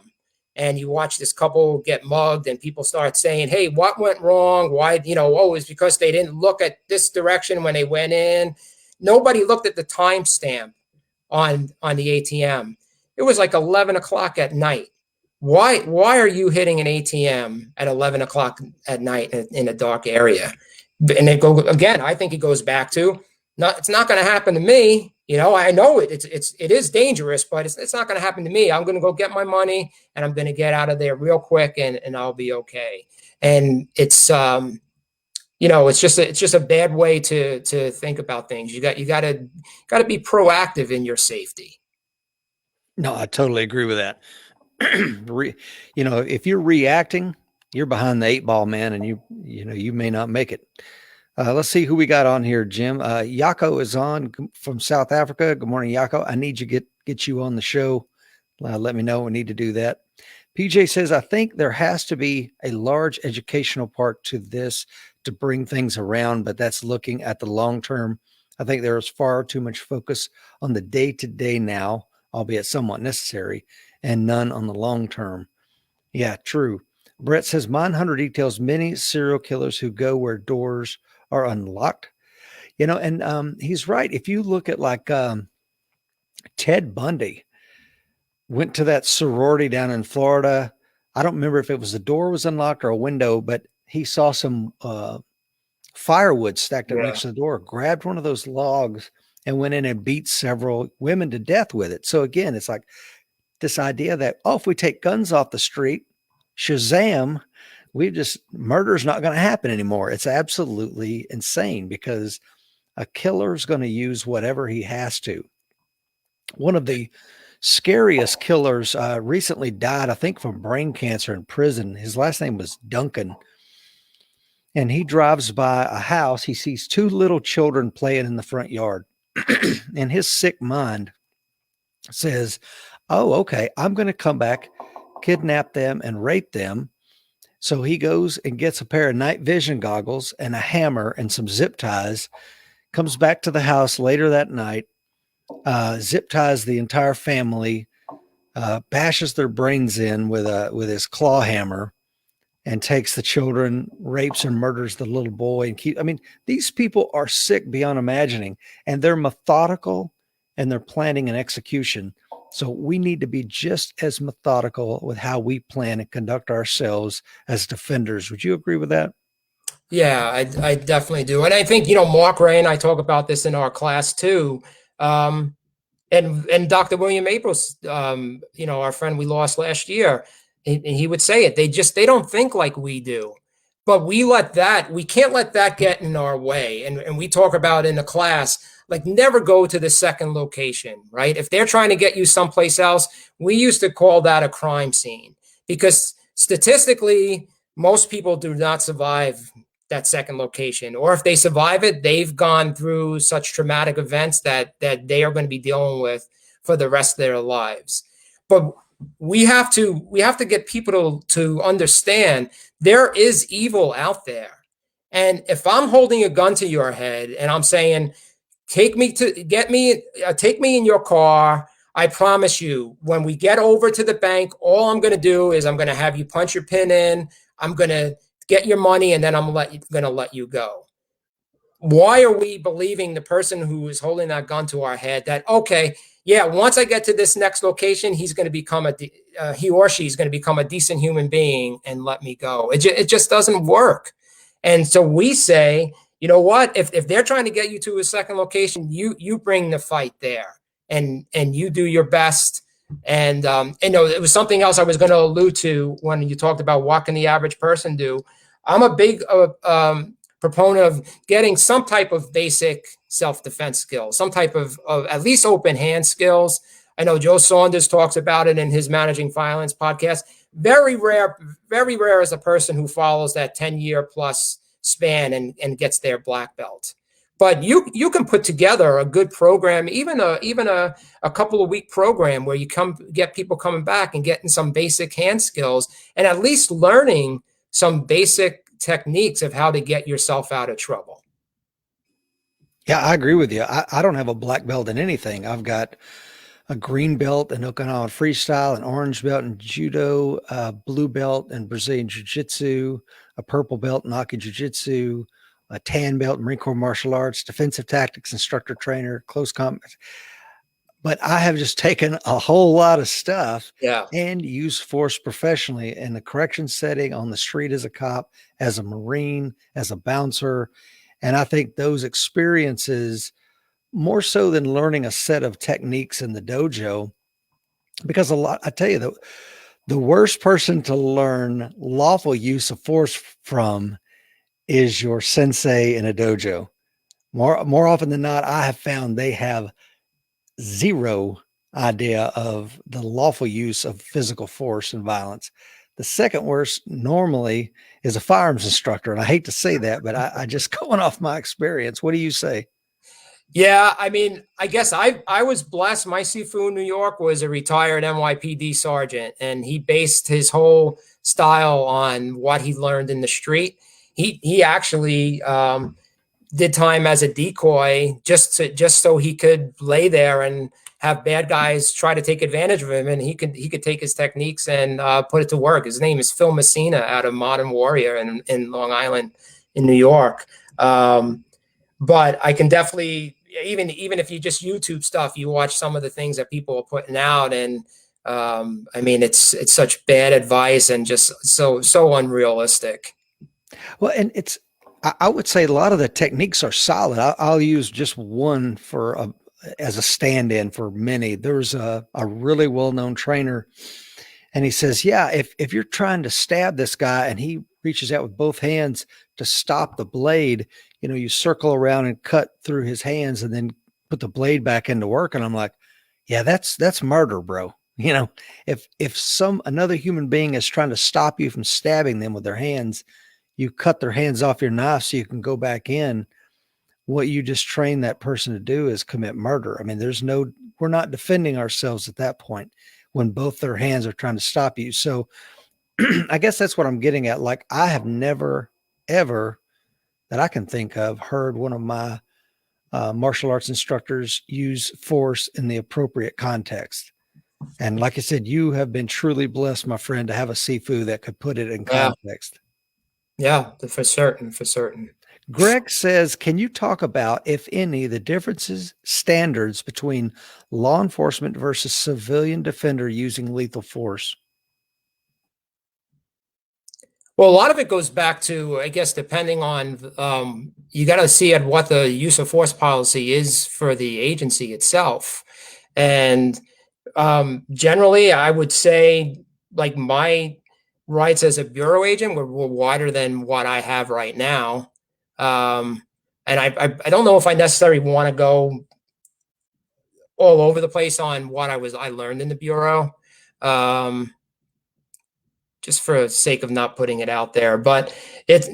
And you watch this couple get mugged, and people start saying, hey, what went wrong? Why, it's because they didn't look at this direction when they went in. Nobody looked at the timestamp on the ATM. It was like 11 o'clock at night. Why are you hitting an ATM at 11 o'clock at night in a dark area? And I think it goes back to, it's not going to happen to me. I know it is dangerous, but it's not going to happen to me. I'm going to go get my money, and I'm going to get out of there real quick, and I'll be okay. And it's it's just a bad way to think about things. You got to be proactive in your safety. No, I totally agree with that. If you're reacting, you're behind the 8 ball, man, and you may not make it. Let's see who we got on here, Jim. Yako is on from South Africa. Good morning, Yako. I need to get you on the show. Let me know. We need to do that. PJ says, I think there has to be a large educational part to this to bring things around, but that's looking at the long term. I think there is far too much focus on the day-to-day now, albeit somewhat necessary, and none on the long term. Yeah, true. Brett says, Mindhunter details many serial killers who go where doors are unlocked. And he's right. If you look at like Ted Bundy went to that sorority down in Florida. I don't remember if it was the door was unlocked or a window, but he saw some firewood stacked up next to the door, grabbed one of those logs and went in and beat several women to death with it. So again, it's like this idea that, if we take guns off the street, Shazam, murder's not going to happen anymore. It's absolutely insane because a killer's going to use whatever he has to. One of the scariest killers recently died, I think, from brain cancer in prison. His last name was Duncan. And he drives by a house. He sees 2 little children playing in the front yard. And his sick mind says, oh, okay, I'm going to come back, kidnap them, and rape them. So he goes and gets a pair of night vision goggles and a hammer and some zip ties, comes back to the house later that night, zip ties the entire family, bashes their brains in with his claw hammer, and takes the children, rapes and murders the little boy. These people are sick beyond imagining, and they're methodical and they're planning and execution. So we need to be just as methodical with how we plan and conduct ourselves as defenders. Would you agree with that? Yeah, I definitely do. And I think, Mark Ray and I talk about this in our class too. And Dr. William April's, our friend we lost last year, and he would say it. They don't think like we do. But we can't let that get in our way. And we talk about in the class, like never go to the second location, right? If they're trying to get you someplace else, we used to call that a crime scene, because statistically, most people do not survive that second location. Or if they survive it, they've gone through such traumatic events that they are going to be dealing with for the rest of their lives. But we have to get people to understand there is evil out there. And if I'm holding a gun to your head and I'm saying, take me in your car, I promise you, when we get over to the bank, all I'm going to do is I'm going to have you punch your pin in. I'm going to get your money, and then I'm going to let you go. Why are we believing the person who is holding that gun to our head that, okay, yeah, once I get to this next location, he's going to become he or she is going to become a decent human being and let me go? It just doesn't work. And so we say, you know what? If they're trying to get you to a second location, you bring the fight there, and you do your best. And it was something else I was going to allude to when you talked about what can the average person do. I'm a big proponent of getting some type of basic self-defense skills, some type of at least open hand skills. I know Joe Saunders talks about it in his Managing Violence podcast. Very rare is a person who follows that 10-year plus span and gets their black belt. But you can put together a good program, even a couple of week program where you get people coming back and getting some basic hand skills and at least learning some basic techniques of how to get yourself out of trouble. Yeah, I agree with you. I don't have a black belt in anything. I've got a green belt in Okinawa freestyle, an orange belt in judo, a blue belt in Brazilian jiu-jitsu, a purple belt in Aki jiu-jitsu, a tan belt in Marine Corps martial arts, defensive tactics instructor trainer, close combat. But I have just taken a whole lot of stuff and used force professionally in the correction setting, on the street as a cop, as a Marine, as a bouncer. And I think those experiences, more so than learning a set of techniques in the dojo, because I tell you, the worst person to learn lawful use of force from is your sensei in a dojo. More often than not, I have found they have zero idea of the lawful use of physical force and violence. The second worst normally is a firearms instructor. And I hate to say that, but I just going off my experience. What do you say? Yeah, I mean, I guess I was blessed. My Sifu in New York was a retired NYPD sergeant, and he based his whole style on what he learned in the street. He actually did time as a decoy just so he could lay there and have bad guys try to take advantage of him, and he could take his techniques and put it to work. His name is Phil Messina out of Modern Warrior in Long Island in New York. But I can definitely, even if you just YouTube stuff, you watch some of the things that people are putting out, and I mean, it's such bad advice and just so unrealistic. Well, and I would say a lot of the techniques are solid. I'll use just one as a stand-in for many. There's a really well-known trainer, and he says, yeah, if you're trying to stab this guy and he reaches out with both hands to stop the blade, you circle around and cut through his hands and then put the blade back into work. And I'm like, yeah, that's murder, bro. If another human being is trying to stop you from stabbing them with their hands, you cut their hands off your knife so you can go back in. What you just train that person to do is commit murder. I mean, we're not defending ourselves at that point when both their hands are trying to stop you. So I guess that's what I'm getting at. Like, I have never, ever that I can think of heard one of my martial arts instructors use force in the appropriate context. And like I said, you have been truly blessed, my friend, to have a Sifu that could put it in context. Yeah, for certain. Greg says, can you talk about, if any, the differences, standards between law enforcement versus civilian defender using lethal force? Well, a lot of it goes back to, I guess, depending on, you got to see at what the use of force policy is for the agency itself. And generally, I would say like my rights as a bureau agent were wider than what I have right now. And I don't know if I necessarily want to go all over the place on what I learned in the bureau, just for the sake of not putting it out there. But it's,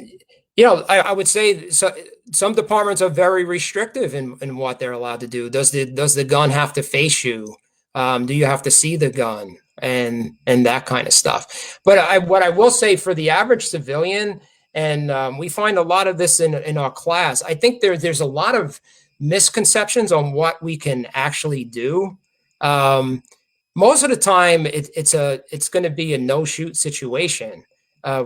I would say so, some departments are very restrictive in what they're allowed to do. Does the gun have to face you? Do you have to see the gun and that kind of stuff? But what I will say for the average civilian, and we find a lot of this in our class, I think there's a lot of misconceptions on what we can actually do. Most of the time, it's going to be a no shoot situation.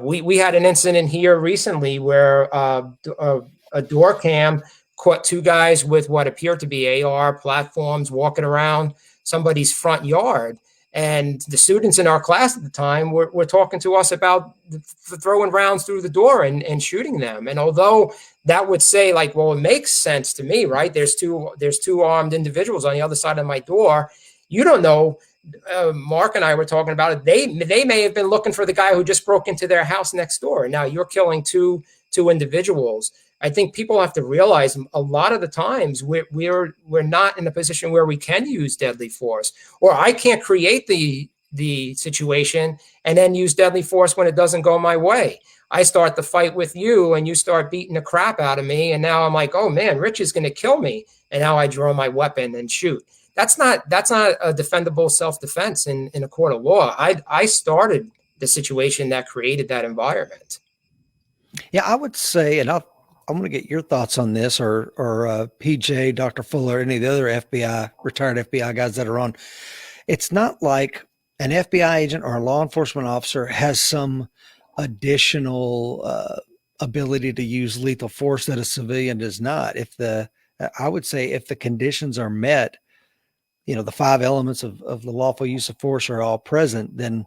We had an incident here recently where a door cam caught two guys with what appeared to be AR platforms walking around somebody's front yard. And the students in our class at the time were talking to us about throwing rounds through the door and shooting them. And although that would say like, well, it makes sense to me, right? There's two armed individuals on the other side of my door. You don't know. Mark and I were talking about it. They may have been looking for the guy who just broke into their house next door. And now you're killing two individuals. I think people have to realize a lot of the times we're not in a position where we can use deadly force, or I can't create the situation and then use deadly force when it doesn't go my way. I start the fight with you and you start beating the crap out of me. And now I'm like, oh man, Rich is going to kill me. And now I draw my weapon and shoot. That's not a defendable self-defense in a court of law. I started the situation that created that environment. Yeah, I would say, and I'm going to get your thoughts on this, or PJ, Dr. Fuller, any of the other retired FBI guys that are on. It's not like an FBI agent or a law enforcement officer has some additional ability to use lethal force that a civilian does not. I would say if the conditions are met, the 5 elements of the lawful use of force are all present, then,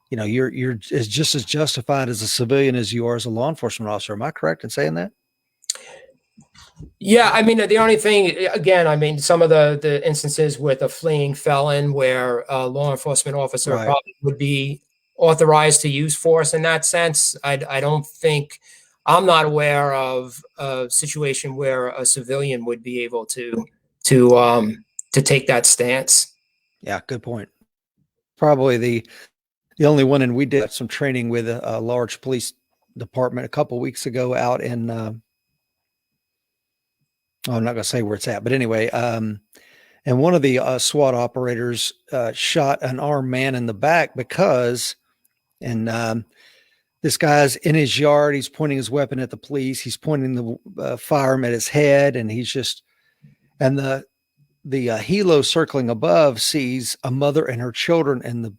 you're just as justified as a civilian as you are as a law enforcement officer. Am I correct in saying that? Yeah, I mean, the only thing, again, I mean, some of the instances with a fleeing felon where a law enforcement officer Right. probably would be authorized to use force in that sense. I don't think, I'm not aware of a situation where a civilian would be able to take that stance. Yeah, good point. Probably the only one, and we did some training with a large police department a couple weeks ago out in, I'm not going to say where it's at, but anyway, and one of the SWAT operators shot an armed man in the back because, and this guy's in his yard, he's pointing his weapon at the police, he's pointing the firearm at his head, and and the helo circling above sees a mother and her children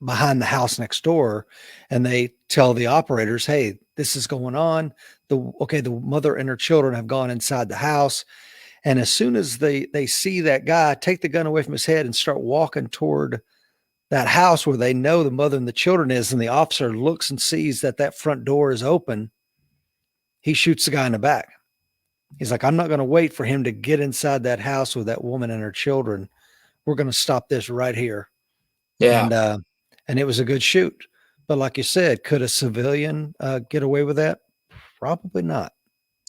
behind the house next door, and they tell the operators, hey, this is going on. The mother and her children have gone inside the house. And as soon as they see that guy take the gun away from his head and start walking toward that house where they know the mother and the children is, and the officer looks and sees that front door is open, he shoots the guy in the back. He's like, I'm not going to wait for him to get inside that house with that woman and her children. We're going to stop this right here. Yeah. And it was a good shoot. But like you said, could a civilian get away with that? Probably not.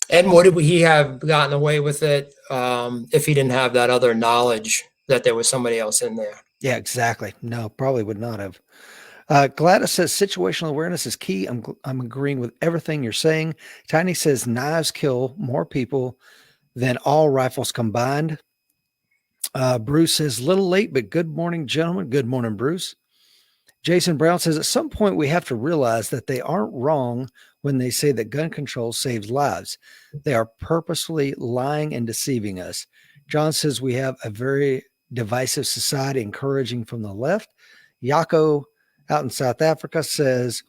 And would he have gotten away with it if he didn't have that other knowledge that there was somebody else in there? Yeah, exactly. No, probably would not have. Gladys says situational awareness is key. I'm agreeing with everything you're saying. Tiny says knives kill more people than all rifles combined. Bruce says little late, but good morning, gentlemen. Good morning, Bruce. Jason Brown says at some point we have to realize that they aren't wrong when they say that gun control saves lives. They are purposefully lying and deceiving us. John says we have a very divisive society encouraging from the left. Yako out in South Africa says,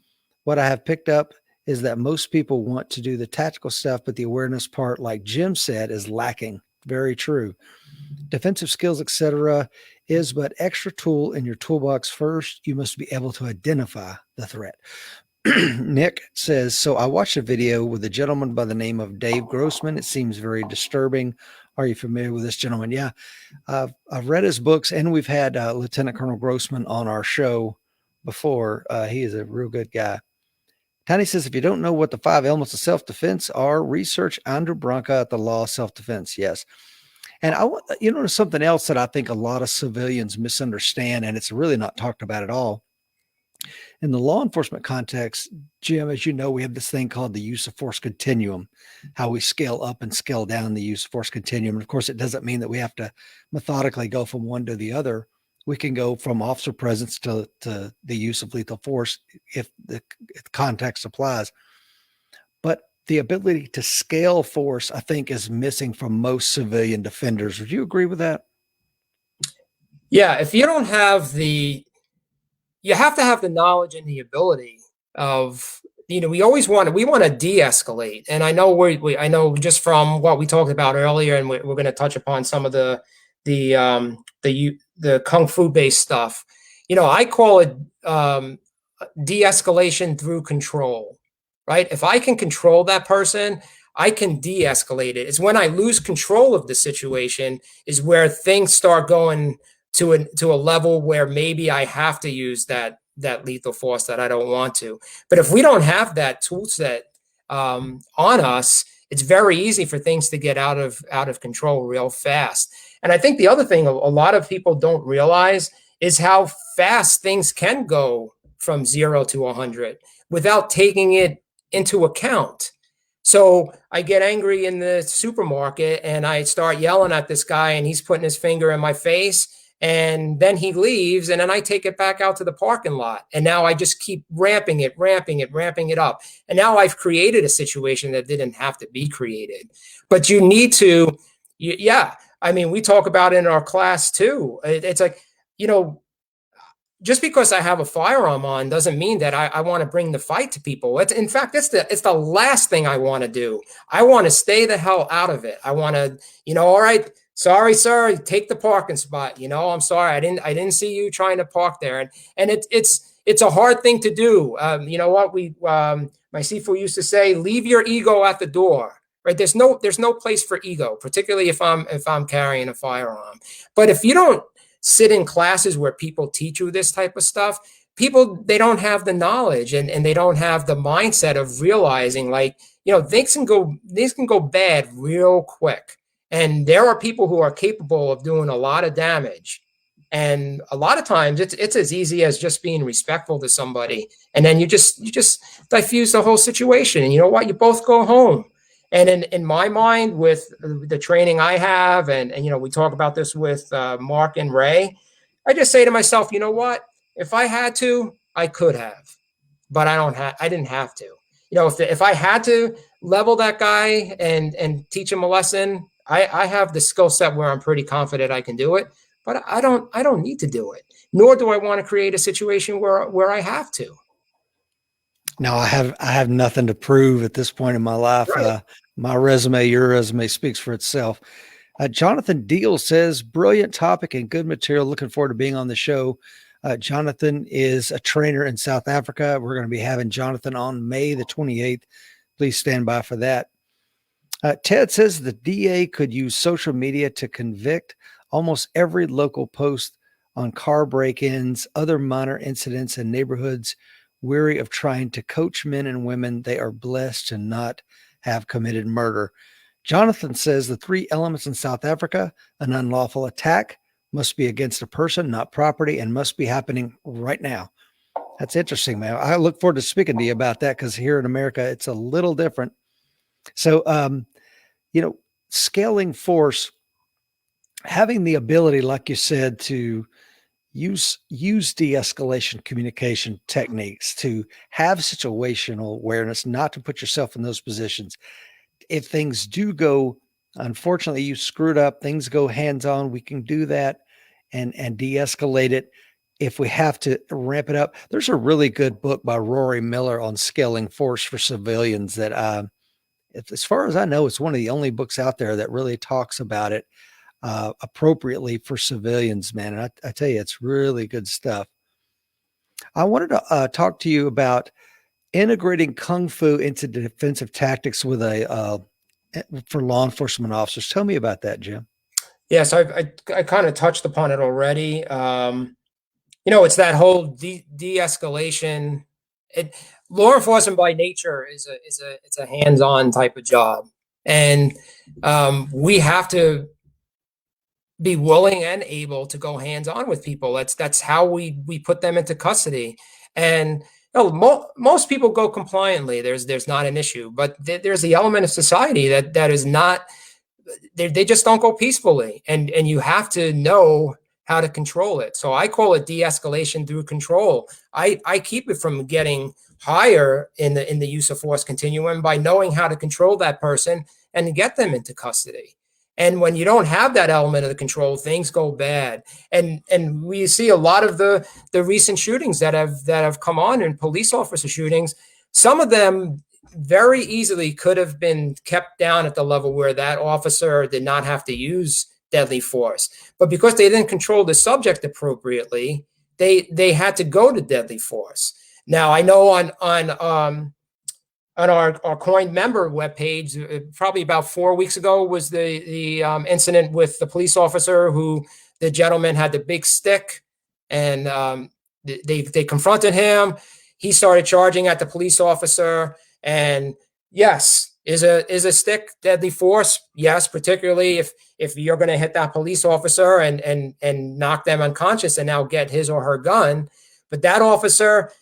what I have picked up is that most people want to do the tactical stuff, but the awareness part, like Jim said, is lacking. Very true. Defensive skills, etc., is but extra tool in your toolbox. First, you must be able to identify the threat. Nick says, so I watched a video with a gentleman by the name of Dave Grossman. It seems very disturbing. Are you familiar with this gentleman? Yeah. I've read his books, and we've had Lieutenant Colonel Grossman on our show before. He is a real good guy. Tiny says, if you don't know what the 5 elements of self-defense are, research Andrew Branca at the Law of Self-Defense. Yes. And something else that I think a lot of civilians misunderstand, and it's really not talked about at all. In the law enforcement context, Jim, as you know, we have this thing called the use of force continuum, how we scale up and scale down the use of force continuum. And of course, it doesn't mean that we have to methodically go from one to the other. We can go from officer presence to the use of lethal force if the context applies. But the ability to scale force, I think, is missing from most civilian defenders. Would you agree with that? Yeah, if you don't have you have to have the knowledge and the ability of, we want to de-escalate. And I know I know just from what we talked about earlier, and we're going to touch upon some of the Kung Fu based stuff. I call it de-escalation through control, right? If I can control that person, I can de-escalate it. It's when I lose control of the situation is where things start going to a level where maybe I have to use that lethal force that I don't want to. But if we don't have that tool set on us, it's very easy for things to get out of control real fast. And I think the other thing a lot of people don't realize is how fast things can go from 0 to 100 without taking it into account. So I get angry in the supermarket and I start yelling at this guy, and he's putting his finger in my face. And then he leaves, and then I take it back out to the parking lot. And now I just keep ramping it up. And now I've created a situation that didn't have to be created. But you need to, yeah. I mean, we talk about it in our class too. It's like, just because I have a firearm on doesn't mean that I want to bring the fight to people. In fact, it's the last thing I want to do. I want to stay the hell out of it. I want to, all right, sorry, sir, take the parking spot. I'm sorry, I didn't see you trying to park there. And it's a hard thing to do. You know what my Sifu used to say, leave your ego at the door. Right? There's no place for ego, particularly if I'm carrying a firearm. But if you don't sit in classes where people teach you this type of stuff, they don't have the knowledge and they don't have the mindset of realizing, like, things can go bad real quick. And there are people who are capable of doing a lot of damage. And a lot of times it's as easy as just being respectful to somebody. And then you just diffuse the whole situation. And you know what? You both go home. And in my mind, with the training I have, and we talk about this with Mark and Ray, I just say to myself, you know what? If I had to, I could have, but I didn't have to. If I had to level that guy and teach him a lesson, I have the skill set where I'm pretty confident I can do it, but I don't need to do it, nor do I want to create a situation where I have to. No, I have nothing to prove at this point in my life. Right. My resume, your resume speaks for itself. Jonathan Deal says, brilliant topic and good material. Looking forward to being on the show. Jonathan is a trainer in South Africa. We're going to be having Jonathan on May the 28th. Please stand by for that. Ted says the DA could use social media to convict almost every local post on car break-ins, other minor incidents in neighborhoods, weary of trying to coach men and women they are blessed to not have committed murder. Jonathan says the 3 elements in South Africa: an unlawful attack must be against a person, not property, and must be happening right now. That's interesting, man. I look forward to speaking to you about that, because here in America, it's a little different. So, scaling force, having the ability, like you said, to use de-escalation communication techniques, to have situational awareness, not to put yourself in those positions. If things do go, unfortunately, you screwed up, things go hands-on, we can do that and de-escalate it. If we have to ramp it up, there's a really good book by Rory Miller on scaling force for civilians that, as far as I know, it's one of the only books out there that really talks about it appropriately for civilians, man. And I tell you, it's really good stuff. I wanted to talk to you about integrating Kung Fu into defensive tactics with a for law enforcement officers. Tell me about that, Jim. Yes, I kind of touched upon it already. It's that whole de-escalation. Law enforcement by nature it's a hands-on type of job, and we have to be willing and able to go hands-on with people. That's how we put them into custody. And most people go compliantly. There's not an issue, but there's the element of society that is not. They just don't go peacefully, and you have to know how to control it. So I call it de-escalation through control. I keep it from getting higher in the use of force continuum by knowing how to control that person and get them into custody. And when you don't have that element of the control, things go bad. And we see a lot of the recent shootings that have come on, in police officer shootings. Some of them very easily could have been kept down at the level where that officer did not have to use deadly force. But because they didn't control the subject appropriately, they had to go to deadly force. Now, I know on our coined member webpage, probably about 4 weeks ago, was the incident with the police officer who the gentleman had the big stick, and they confronted him. He started charging at the police officer, and yes, is a stick deadly force? Yes, particularly if you're going to hit that police officer and knock them unconscious and now get his or her gun. But that officer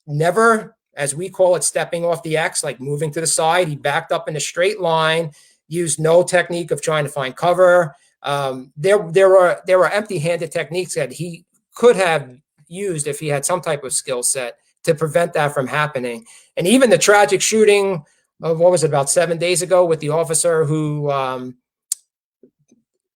never, as we call it, stepping off the X, like moving to the side. He backed up in a straight line, used no technique of trying to find cover. There were empty-handed techniques that he could have used if he had some type of skill set to prevent that from happening. And even the tragic shooting of, what was it, about 7 days ago, with the officer who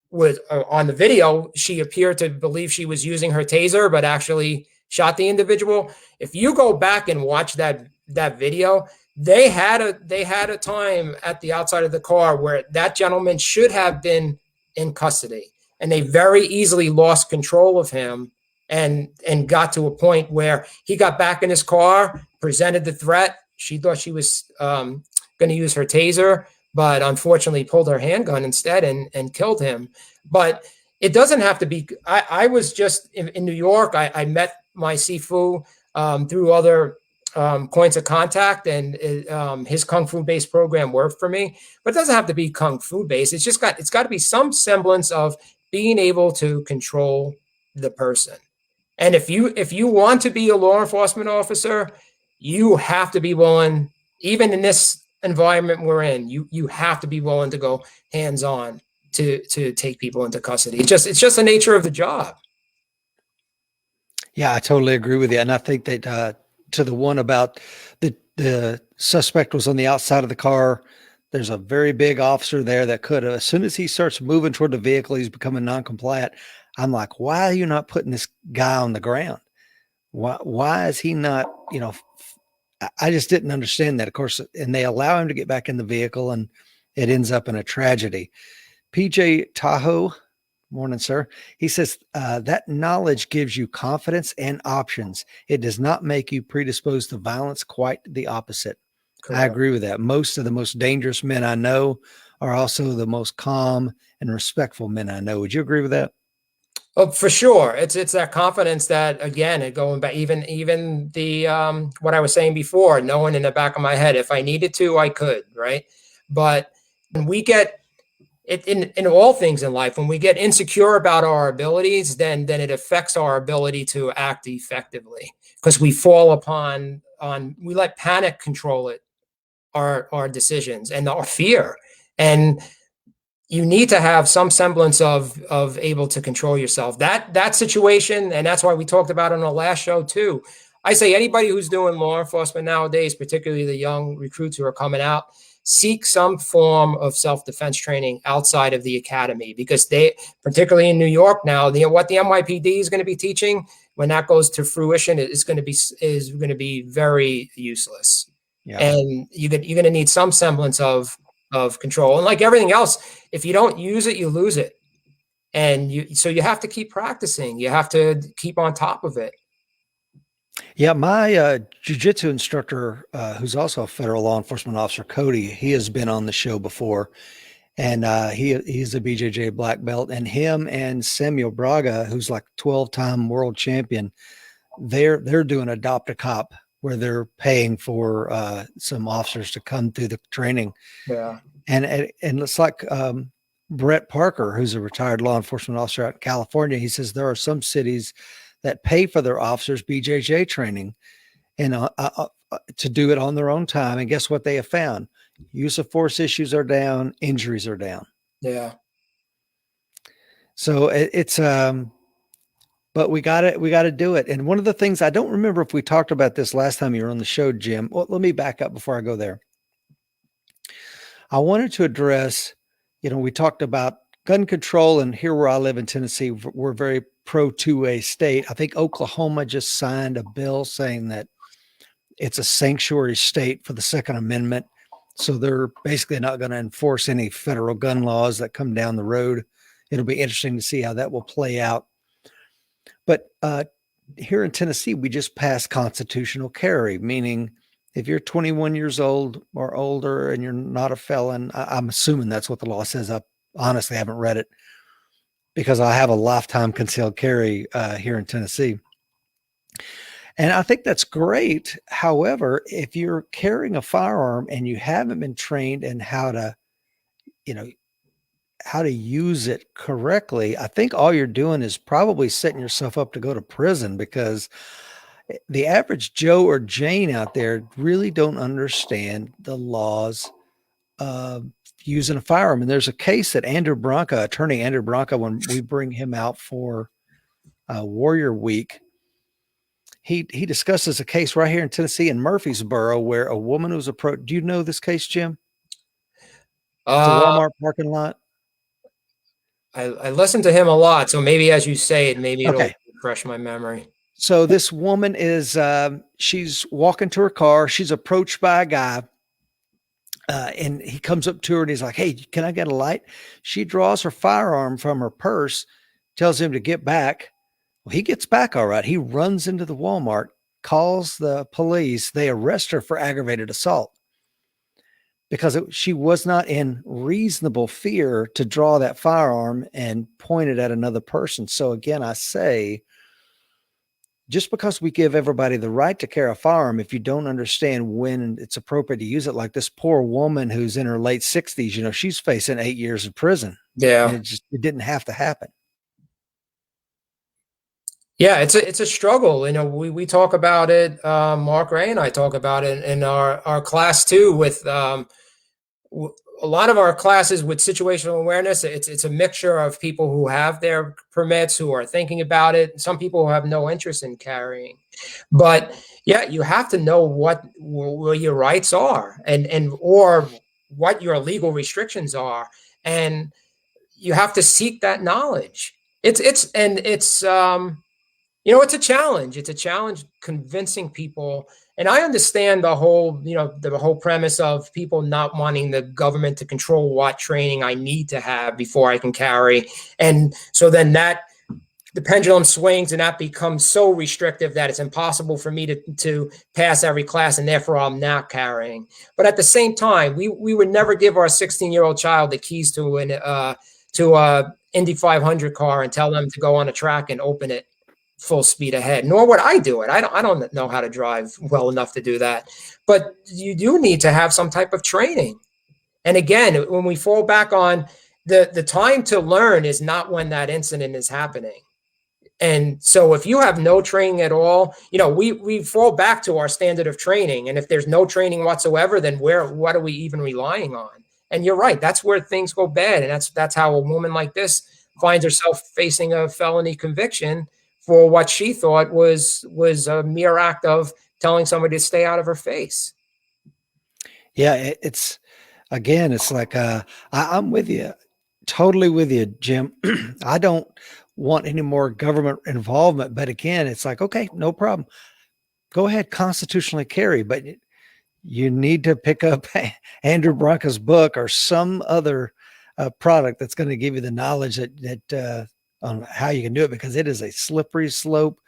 was on the video, she appeared to believe she was using her taser, but actually shot the individual. If you go back and watch that video, they had a time at the outside of the car where that gentleman should have been in custody, and they very easily lost control of him and got to a point where he got back in his car, presented the threat. She thought she was going to use her taser, but unfortunately pulled her handgun instead and killed him. But it doesn't have to be. I was just in New York. I met my Sifu through other points of contact, and his Kung Fu based program worked for me. But it doesn't have to be Kung Fu based. It's got to be some semblance of being able to control the person. And if you want to be a law enforcement officer, you have to be willing, even in this environment we're in, you have to be willing to go hands on to take people into custody. It's just the nature of the job. Yeah, I totally agree with you. And I think that to the one about the suspect was on the outside of the car, there's a very big officer there that could have, as soon as he starts moving toward the vehicle, he's becoming non-compliant. I'm like, why are you not putting this guy on the ground? Why is he not, I just didn't understand that, of course, and they allow him to get back in the vehicle, and it ends up in a tragedy. PJ Tahoe, morning, sir. He says, that knowledge gives you confidence and options. It does not make you predisposed to violence, quite the opposite. Correct. I agree with that. Most of the most dangerous men I know are also the most calm and respectful men I know. Would you agree with that? Oh, for sure. It's that confidence that, again, going back, even the what I was saying before, knowing in the back of my head, if I needed to, I could, right? But when we get it in all things in life, when we get insecure about our abilities, then it affects our ability to act effectively, because we fall we let panic control our decisions and our fear. And you need to have some semblance of able to control yourself. That situation, and that's why we talked about it on the last show too. I say anybody who's doing law enforcement nowadays, particularly the young recruits who are coming out, seek some form of self-defense training outside of the academy, because particularly in New York now, what the NYPD is going to be teaching, when that goes to fruition, is going to be very useless. Yeah. And you're going to need some semblance of control. And like everything else, if you don't use it, you lose it. And so you have to keep practicing. You have to keep on top of it. Yeah, my jujitsu instructor, who's also a federal law enforcement officer, Cody, he has been on the show before, and he's a BJJ black belt. And him and Samuel Braga, who's like 12-time world champion, they're doing Adopt a Cop, where they're paying for some officers to come through the training. Yeah. And it's like Brett Parker, who's a retired law enforcement officer out in California. He says there are some cities that pay for their officers BJJ training and to do it on their own time. And guess what they have found? Use of force issues are down, injuries are down. Yeah. So it's but we got to do it. And one of the things, I don't remember if we talked about this last time you were on the show, Jim. Well, let me back up before I go there. I wanted to address, we talked about gun control, and here where I live in Tennessee, we're very pro 2A state. I think Oklahoma just signed a bill saying that it's a sanctuary state for the Second Amendment. So they're basically not going to enforce any federal gun laws that come down the road. It'll be interesting to see how that will play out. But here in Tennessee, we just passed constitutional carry, meaning if you're 21 years old or older and you're not a felon, I'm assuming that's what the law says. I honestly haven't read it because I have a lifetime concealed carry here in Tennessee. And I think that's great. However, if you're carrying a firearm and you haven't been trained in how to use it correctly, I think all you're doing is probably setting yourself up to go to prison, because the average Joe or Jane out there really don't understand the laws of using a firearm. And there's a case that attorney Andrew Branca, when we bring him out for Warrior Week, he discusses a case right here in Tennessee in Murfreesboro where a woman was approached. Do you know this case, Jim? The Walmart parking lot. I listened to him a lot, so maybe as you say it, maybe it'll refresh my memory. So this woman is, she's walking to her car. She's approached by a guy, and he comes up to her and he's like, "Hey, can I get a light?" She draws her firearm from her purse, tells him to get back. Well, he gets back all right. He runs into the Walmart, calls the police. They arrest her for aggravated assault because she was not in reasonable fear to draw that firearm and point it at another person. So again, I say, just because we give everybody the right to carry a firearm, if you don't understand when it's appropriate to use it, like this poor woman who's in her late 60s, she's facing 8 years of prison. Yeah. And it didn't have to happen. Yeah, it's a struggle. We talk about it. Mark Ray and I talk about it in our class too, with a lot of our classes with situational awareness. It's a mixture of people who have their permits, who are thinking about it. Some people who have no interest in carrying, but yeah, you have to know what your rights are or what your legal restrictions are, and you have to seek that knowledge. It's a challenge. It's a challenge convincing people. And I understand the whole premise of people not wanting the government to control what training I need to have before I can carry. And so then the pendulum swings and that becomes so restrictive that it's impossible for me to pass every class, and therefore I'm not carrying. But at the same time, we would never give our 16-year-old child the keys to a Indy 500 car and tell them to go on a track and open it full speed ahead, nor would I do it. I don't know how to drive well enough to do that, but you do need to have some type of training. And again, when we fall back on the time to learn is not when that incident is happening. And so if you have no training at all, we fall back to our standard of training. And if there's no training whatsoever, then what are we even relying on? And you're right, that's where things go bad. And that's how a woman like this finds herself facing a felony conviction for what she thought was a mere act of telling somebody to stay out of her face. Yeah, it's like I'm with you, totally with you, Jim. I don't want any more government involvement, but again, it's like, okay, no problem. Go ahead, constitutionally carry, but you need to pick up Andrew Branca's book or some other product that's going to give you the knowledge that on how you can do it, because it is a slippery slope.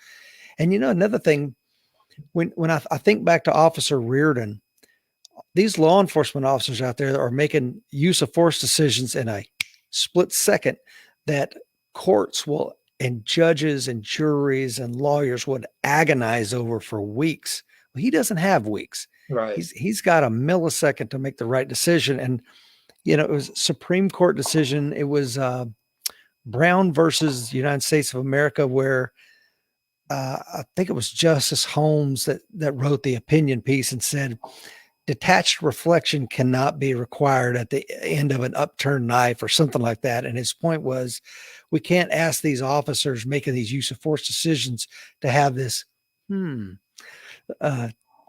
And another thing, when I think back to Officer Reardon, these law enforcement officers out there are making use of force decisions in a split second that courts will and judges and juries and lawyers would agonize over for weeks. Well, he doesn't have weeks. Right. He's got a millisecond to make the right decision. And it was a Supreme Court decision. It was Brown versus United States of America, where I think it was Justice Holmes that wrote the opinion piece and said, detached reflection cannot be required at the end of an upturned knife or something like that. And his point was, we can't ask these officers making these use of force decisions to have this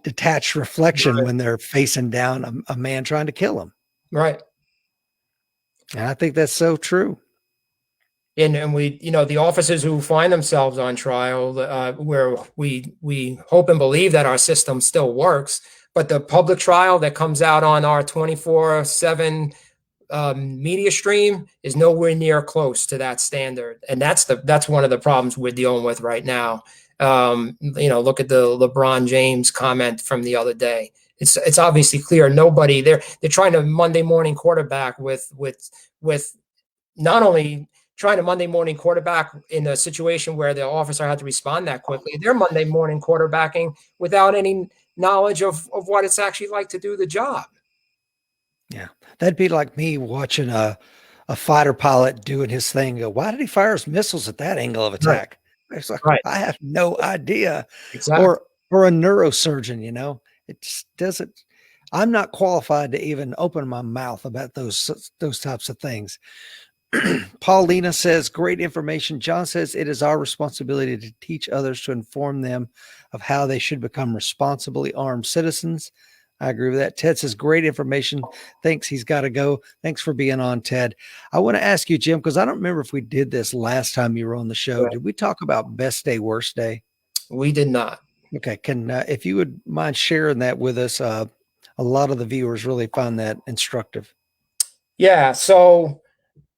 detached reflection when they're facing down a man trying to kill them. Right. And I think that's so true. And we, the officers who find themselves on trial, where we hope and believe that our system still works, but the public trial that comes out on our 24/7 media stream is nowhere near close to that standard. And that's one of the problems we're dealing with right now. Look at the LeBron James comment from the other day. It's obviously clear nobody they're trying to Monday morning quarterback with not only trying to Monday morning quarterback in a situation where the officer had to respond that quickly. They're Monday morning quarterbacking without any knowledge of what it's actually like to do the job. Yeah. That'd be like me watching a fighter pilot doing his thing. Go, why did he fire his missiles at that angle of attack? Right. It's like, I have no idea. Exactly. Or a neurosurgeon, it just doesn't, I'm not qualified to even open my mouth about those types of things. Paulina says, great information. John says, it is our responsibility to teach others, to inform them of how they should become responsibly armed citizens. I agree with that. Ted says, great information. Thanks. He's got to go. Thanks for being on, Ted. I want to ask you, Jim, because I don't remember if we did this last time you were on the show. Right. Did we talk about best day, worst day? We did not. Okay. If you would mind sharing that with us, a lot of the viewers really find that instructive. Yeah. So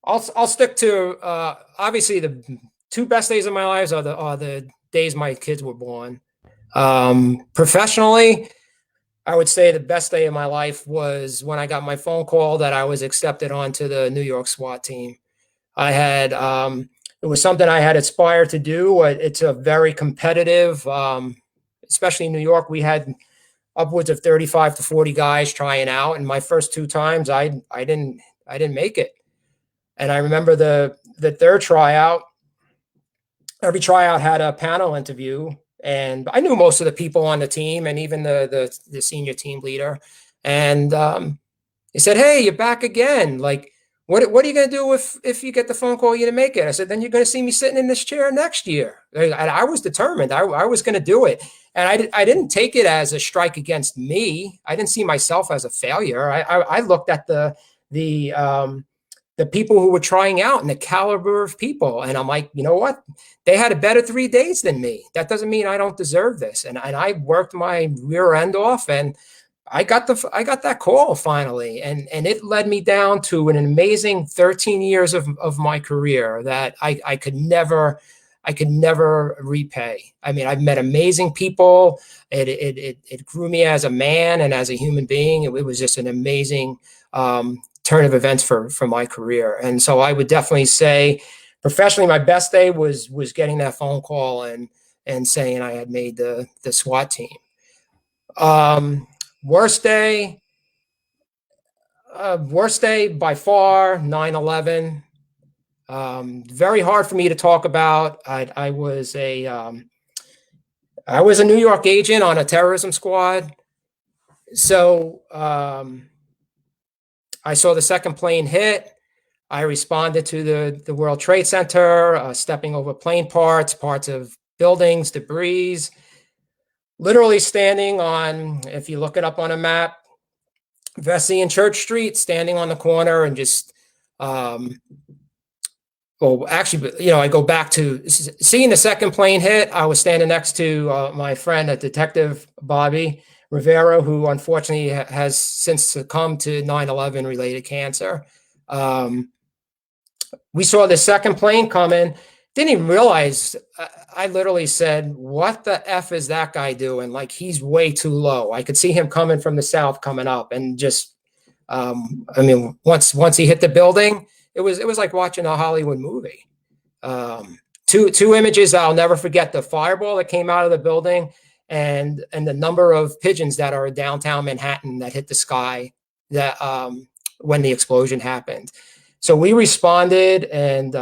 I'll stick to obviously the two best days of my lives are the days my kids were born. Professionally, I would say the best day of my life was when I got my phone call that I was accepted onto the New York SWAT team. I had it was something I had aspired to do. It's a very competitive, especially in New York. We had upwards of 35 to 40 guys trying out, and my first two times I didn't make it. And I remember the third tryout, every tryout had a panel interview, and I knew most of the people on the team and even the senior team leader. And he said, hey, you're back again. Like, what are you going to do if you get the phone call you didn't make it? I said, then you're going to see me sitting in this chair next year. And I was determined. I was going to do it. And I didn't take it as a strike against me. I didn't see myself as a failure. I looked at the people who were trying out and the caliber of people. And I'm like, you know what? They had a better 3 days than me. That doesn't mean I don't deserve this. And I worked my rear end off, and I got that call finally. And it led me down to an amazing 13 years of my career that I could never repay. I mean, I've met amazing people. It grew me as a man and as a human being. It was just an amazing turn of events for my career. And so I would definitely say professionally, my best day was getting that phone call and saying I had made the SWAT team. Worst day by far, 9/11. Very hard for me to talk about. I was a New York agent on a terrorism squad. So I saw the second plane hit. I responded to the World Trade Center, stepping over plane parts of buildings, debris, literally standing on, if you look it up on a map, Vesey and Church Street, standing on the corner and just, I go back to seeing the second plane hit. I was standing next to my friend, Detective Bobby Rivera, who unfortunately has since succumbed to 9/11 related cancer. We saw the second plane coming, didn't even realize. I literally said, "What the f is that guy doing? Like he's way too low." I could see him coming from the south, coming up, and just, I mean, once he hit the building, it was like watching a Hollywood movie. Two images I'll never forget: the fireball that came out of the building, and the number of pigeons that are in downtown Manhattan that hit the sky that when the explosion happened. So we responded, and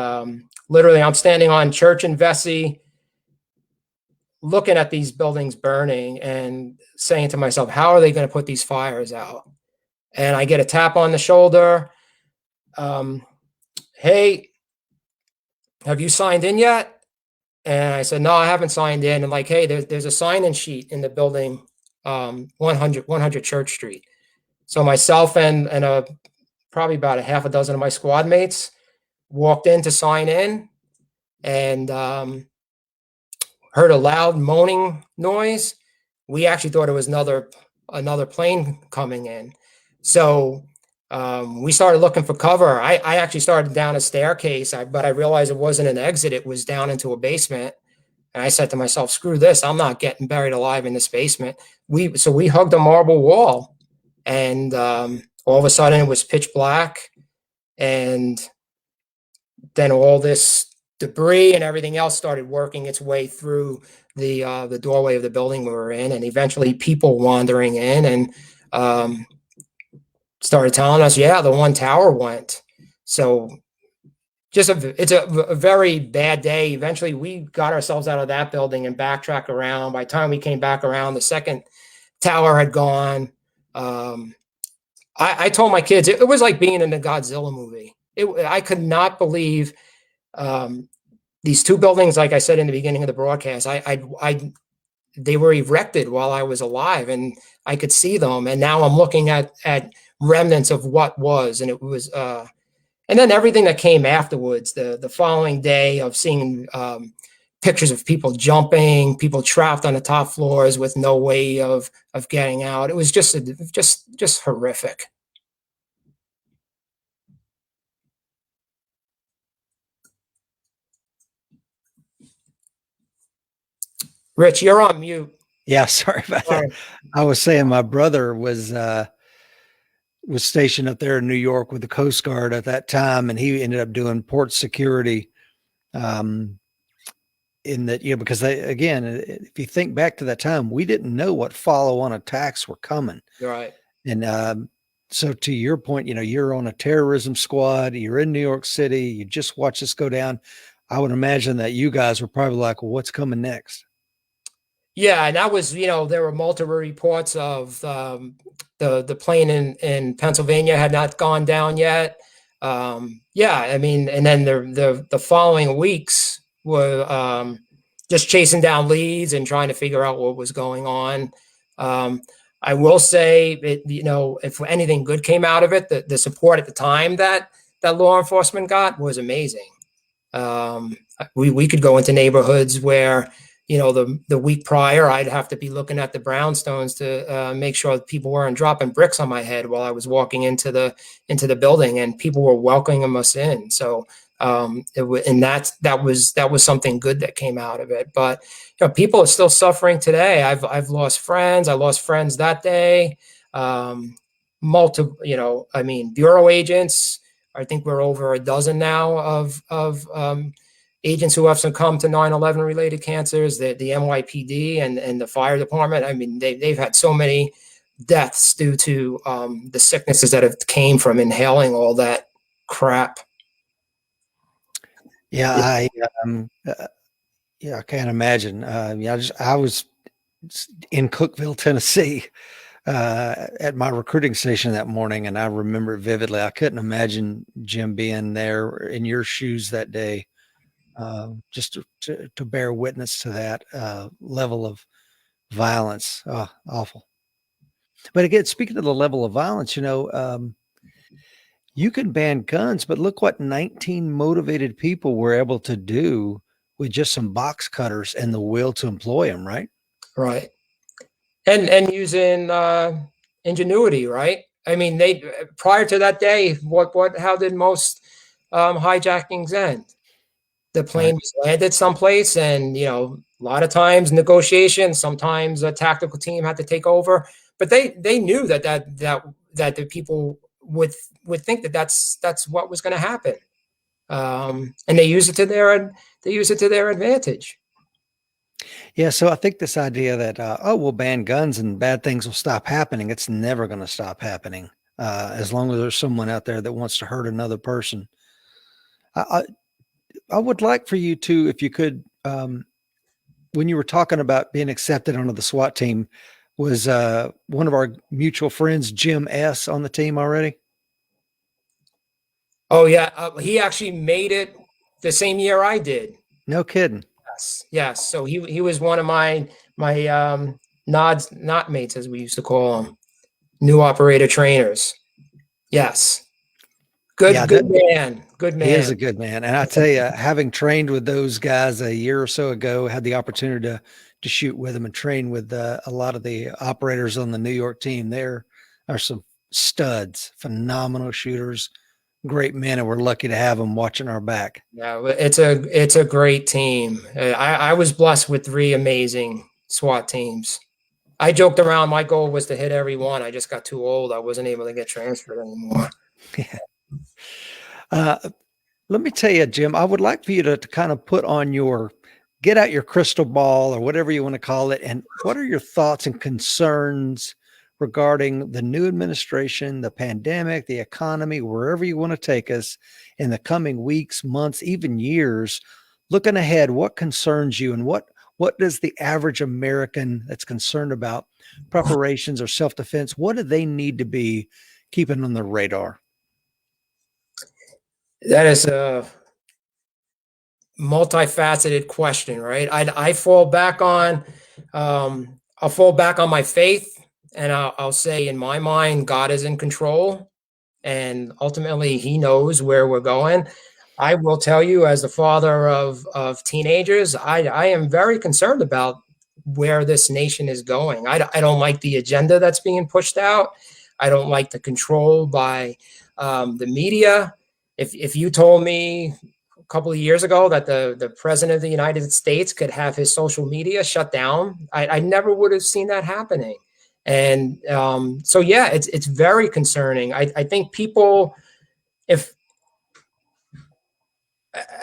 literally, I'm standing on Church and Vesey, looking at these buildings burning, and saying to myself, "How are they going to put these fires out?" And I get a tap on the shoulder. Hey, have you signed in yet? And I said, no, I haven't signed in. And like, hey, there's a sign-in sheet in the building, 100 Church Street. So myself and probably about a half a dozen of my squad mates walked in to sign in, and heard a loud moaning noise. We actually thought it was another plane coming in. So we started looking for cover. I actually started down a staircase, but I realized it wasn't an exit. It was down into a basement. And I said to myself, screw this. I'm not getting buried alive in this basement. So we hugged a marble wall, and all of a sudden it was pitch black. And then all this debris and everything else started working its way through the doorway of the building we were in. And eventually people wandering in and started telling us, yeah, the one tower went. So it's a very bad day. Eventually we got ourselves out of that building and backtracked around. By the time we came back around, the second tower had gone. I told my kids, it was like being in a Godzilla movie. I could not believe these two buildings, like I said in the beginning of the broadcast, they were erected while I was alive, and I could see them. And now I'm looking at remnants of what was, and it was, and then everything that came afterwards, the following day of seeing pictures of people jumping, people trapped on the top floors with no way of getting out. It was just horrific. Rich, you're on mute. Yeah, sorry about that. I was saying my brother was stationed up there in New York with the Coast Guard at that time, and he ended up doing port security. In that, because again, if you think back to that time, we didn't know what follow-on attacks were coming. Right. And so to your point, you're on a terrorism squad, you're in New York City, you just watch this go down. I would imagine that you guys were probably like, well, what's coming next? Yeah, and that was, there were multiple reports of the plane in Pennsylvania had not gone down yet. Yeah, I mean, and then the following weeks were just chasing down leads and trying to figure out what was going on. I will say, if anything good came out of it, the support at the time that law enforcement got was amazing. We could go into neighborhoods where, the week prior, I'd have to be looking at the brownstones to make sure that people weren't dropping bricks on my head while I was walking into the building, and people were welcoming us in. So, that was something good that came out of it. But people are still suffering today. I've lost friends. I lost friends that day. Multiple, bureau agents. I think we're over a dozen now of agents who have succumbed to 9/11 related cancers, the NYPD and the fire department. I mean, they've had so many deaths due to the sicknesses that have came from inhaling all that crap. Yeah, I can't imagine. I was in Cookeville, Tennessee, at my recruiting station that morning, and I remember it vividly. I couldn't imagine, Jim, being there in your shoes that day. Just to bear witness to that level of violence. Oh, awful. But again, speaking of the level of violence, you can ban guns, but look what 19 motivated people were able to do with just some box cutters and the will to employ them, right? Right. And using ingenuity, right? I mean, they prior to that day, how did most hijackings end? the plane was landed someplace, and a lot of times negotiations, sometimes a tactical team had to take over, but they knew that the people would think that that's what was going to happen, and they use it to their advantage. Yeah, so I think this idea that we'll ban guns and bad things will stop happening. It's never going to stop happening as long as there's someone out there that wants to hurt another person. I would like for you to, if you could, when you were talking about being accepted onto the SWAT team, was one of our mutual friends, Jim S., on the team already? Oh yeah, he actually made it the same year I did. No kidding. Yes. So he was one of my not mates, as we used to call them, new operator trainers. Yes. Good man. Good man. He is a good man. And I tell you, having trained with those guys a year or so ago, had the opportunity to shoot with them and train with a lot of the operators on the New York team. There are some studs, phenomenal shooters, great men, and we're lucky to have them watching our back. Yeah, it's a great team. I was blessed with 3 amazing SWAT teams. I joked around. My goal was to hit every one. I just got too old. I wasn't able to get transferred anymore. Yeah. Let me tell you, Jim, I would like for you to kind of get out your crystal ball or whatever you want to call it. And what are your thoughts and concerns regarding the new administration, the pandemic, the economy, wherever you want to take us in the coming weeks, months, even years? Looking ahead, what concerns you, and what does the average American that's concerned about preparations or self-defense, what do they need to be keeping on the radar? That is a multifaceted question, right? I fall back on, I'll fall back on my faith, and I'll say, in my mind, God is in control, and ultimately He knows where we're going. I will tell you, as the father of teenagers, I am very concerned about where this nation is going. I don't like the agenda that's being pushed out. I don't like the control by the media. If you told me a couple of years ago that the president of the United States could have his social media shut down, I never would have seen that happening. And so, yeah, it's very concerning. I think people, I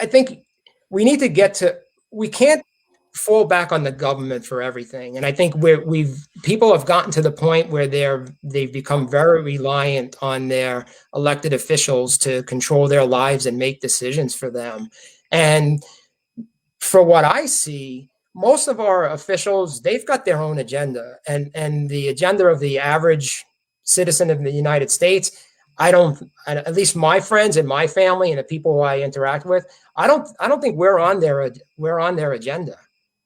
think we need to we can't fall back on the government for everything. And I think people have gotten to the point where they've become very reliant on their elected officials to control their lives and make decisions for them. And for what I see, most of our officials, they've got their own agenda, and the agenda of the average citizen of the United States, at least my friends and my family and the people who I interact with, I don't think we're on their agenda.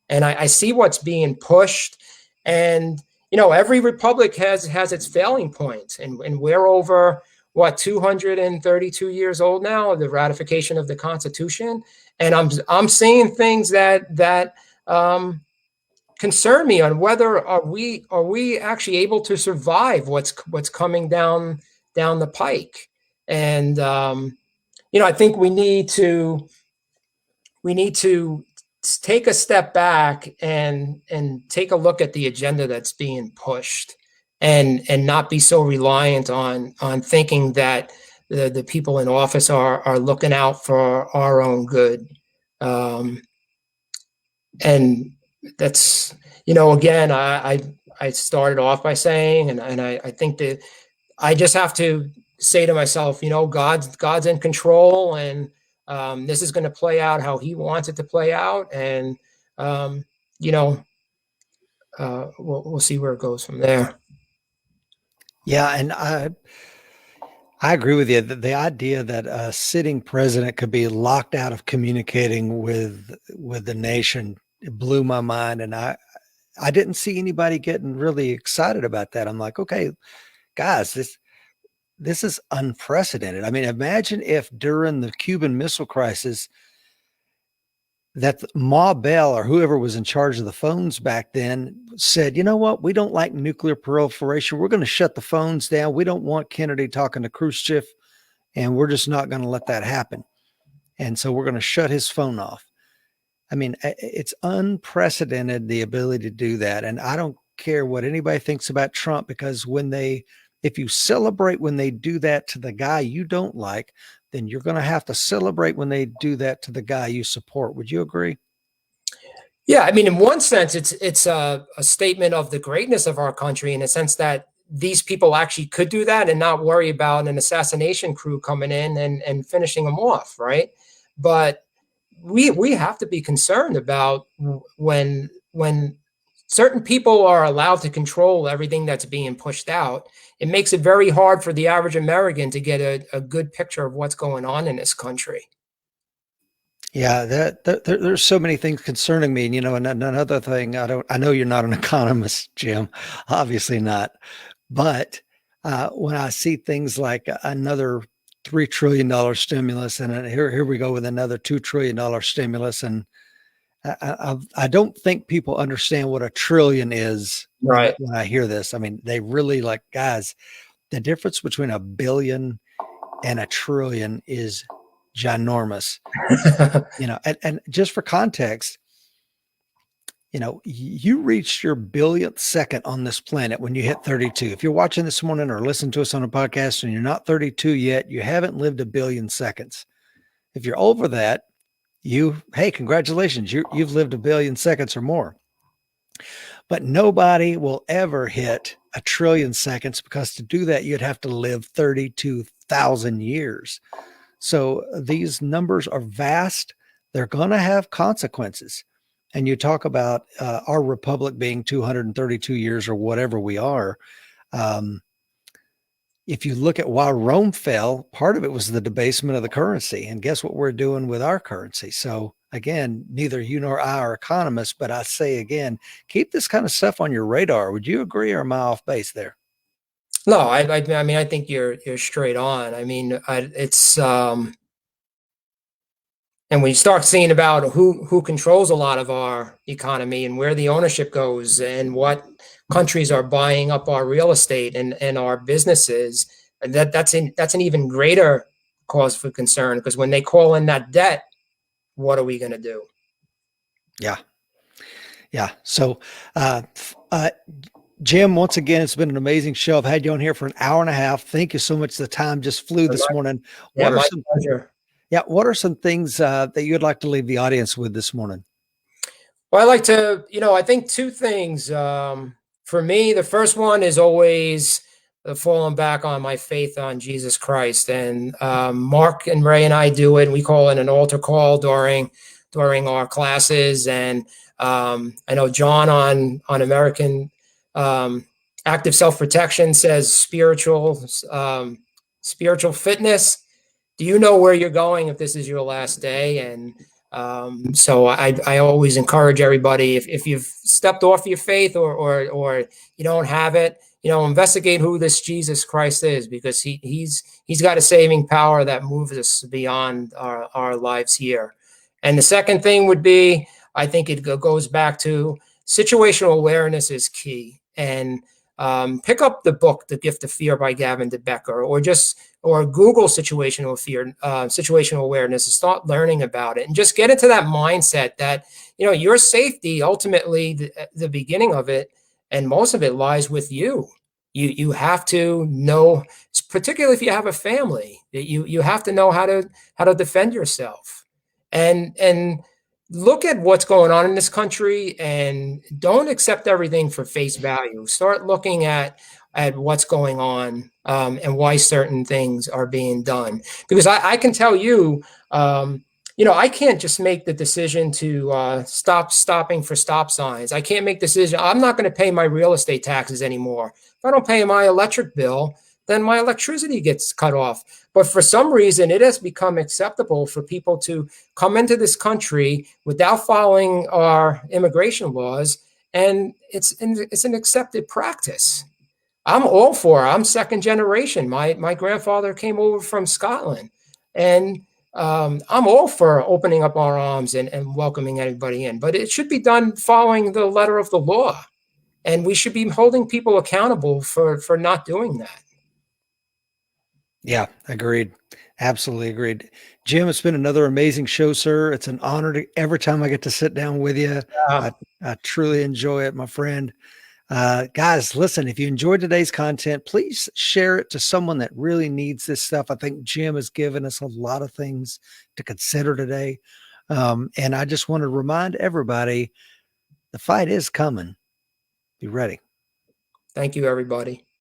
And I see what's being pushed, and every republic has its failing points, and we're over 232 years old now, the ratification of the Constitution, and I'm seeing things that concern me on whether are we actually able to survive what's coming down the pike. And I think we need to take a step back and take a look at the agenda that's being pushed, and not be so reliant on thinking that the people in office are looking out for our own good. And that's, again, I started off by saying, and I think that I just have to say to myself, God's in control, and this is going to play out how He wants it to play out, and we'll see where it goes from there. Yeah, and I agree with you. The idea that a sitting president could be locked out of communicating with the nation, it blew my mind, and I didn't see anybody getting really excited about that. I'm like, okay, guys, this is unprecedented. I mean, imagine if during the Cuban Missile Crisis that Ma Bell or whoever was in charge of the phones back then said, you know what, we don't like nuclear proliferation. We're going to shut the phones down. We don't want Kennedy talking to Khrushchev, and we're just not going to let that happen. And so we're going to shut his phone off. I mean, it's unprecedented, the ability to do that. And I don't care what anybody thinks about Trump, because if you celebrate when they do that to the guy you don't like, then you're going to have to celebrate when they do that to the guy you support. Would you agree? Yeah, I mean, in one sense, it's a statement of the greatness of our country, in a sense that these people actually could do that and not worry about an assassination crew coming in and finishing them off, right? But we have to be concerned about when certain people are allowed to control everything that's being pushed out. It makes it very hard for the average American to get a good picture of what's going on in this country. Yeah, there's so many things concerning me. And another thing, I know you're not an economist, Jim, obviously not. But when I see things like another $3 trillion stimulus, and here we go with another $2 trillion stimulus, and I don't think people understand what a trillion is Right. when I hear this. I mean, they really, like, guys, the difference between a billion and a trillion is ginormous. And just for context, you reached your billionth second on this planet when you hit 32. If you're watching this morning or listening to us on a podcast and you're not 32 yet, you haven't lived a billion seconds. If you're over that, hey, congratulations, you've lived a billion seconds or more. But nobody will ever hit a trillion seconds, because to do that, you'd have to live 32,000 years. So these numbers are vast. They're going to have consequences. And you talk about our republic being 232 years or whatever we are. If you look at why Rome fell, part of it was the debasement of the currency. And guess what we're doing with our currency? So again, neither you nor I are economists, but I say again, keep this kind of stuff on your radar. Would you agree, or am I off base there? No, I mean, I think you're straight on. I mean, it's and when you start seeing about who controls a lot of our economy and where the ownership goes and what countries are buying up our real estate and our businesses, and that's an even greater cause for concern, because when they call in that debt, what are we going to do? Yeah. So, Jim, once again, it's been an amazing show. I've had you on here for an hour and a half. Thank you so much. The time just flew this morning. Yeah, my pleasure. Yeah. What are some things that you'd like to leave the audience with this morning? Well, I like to, I think two things. For me, the first one is always falling back on my faith on Jesus Christ. And Mark and Ray and I do it. We call it an altar call during our classes. And I know John on American Active Self-Protection says spiritual fitness. Do you know where you're going if this is your last day? And so I always encourage everybody, if you've stepped off your faith or you don't have it, investigate who this Jesus Christ is, because he's got a saving power that moves us beyond our lives here. And the second thing would be, I think it goes back to situational awareness is key. And pick up the book, The Gift of Fear by Gavin DeBecker, or Google situational fear, situational awareness, and start learning about it, and just get into that mindset that, your safety, ultimately the beginning of it and most of it lies with you. You have to know, particularly if you have a family, that you have to know how to defend yourself, and look at what's going on in this country and don't accept everything for face value. Start looking at what's going on and why certain things are being done. Because I can tell you, I can't just make the decision to stopping for stop signs. I can't make the decision. I'm not going to pay my real estate taxes anymore. If I don't pay my electric bill, then my electricity gets cut off. But for some reason, it has become acceptable for people to come into this country without following our immigration laws, and it's an accepted practice. I'm all for it. I'm second generation. My grandfather came over from Scotland, and I'm all for opening up our arms and welcoming anybody in. But it should be done following the letter of the law, and we should be holding people accountable for not doing that. Yeah, agreed. Absolutely agreed. Jim, it's been another amazing show, sir. It's an honor every time I get to sit down with you. Uh, I truly enjoy it, my friend. Guys, listen, if you enjoyed today's content, please share it to someone that really needs this stuff. I think Jim has given us a lot of things to consider today. And I just want to remind everybody the fight is coming. Be ready. Thank you, everybody.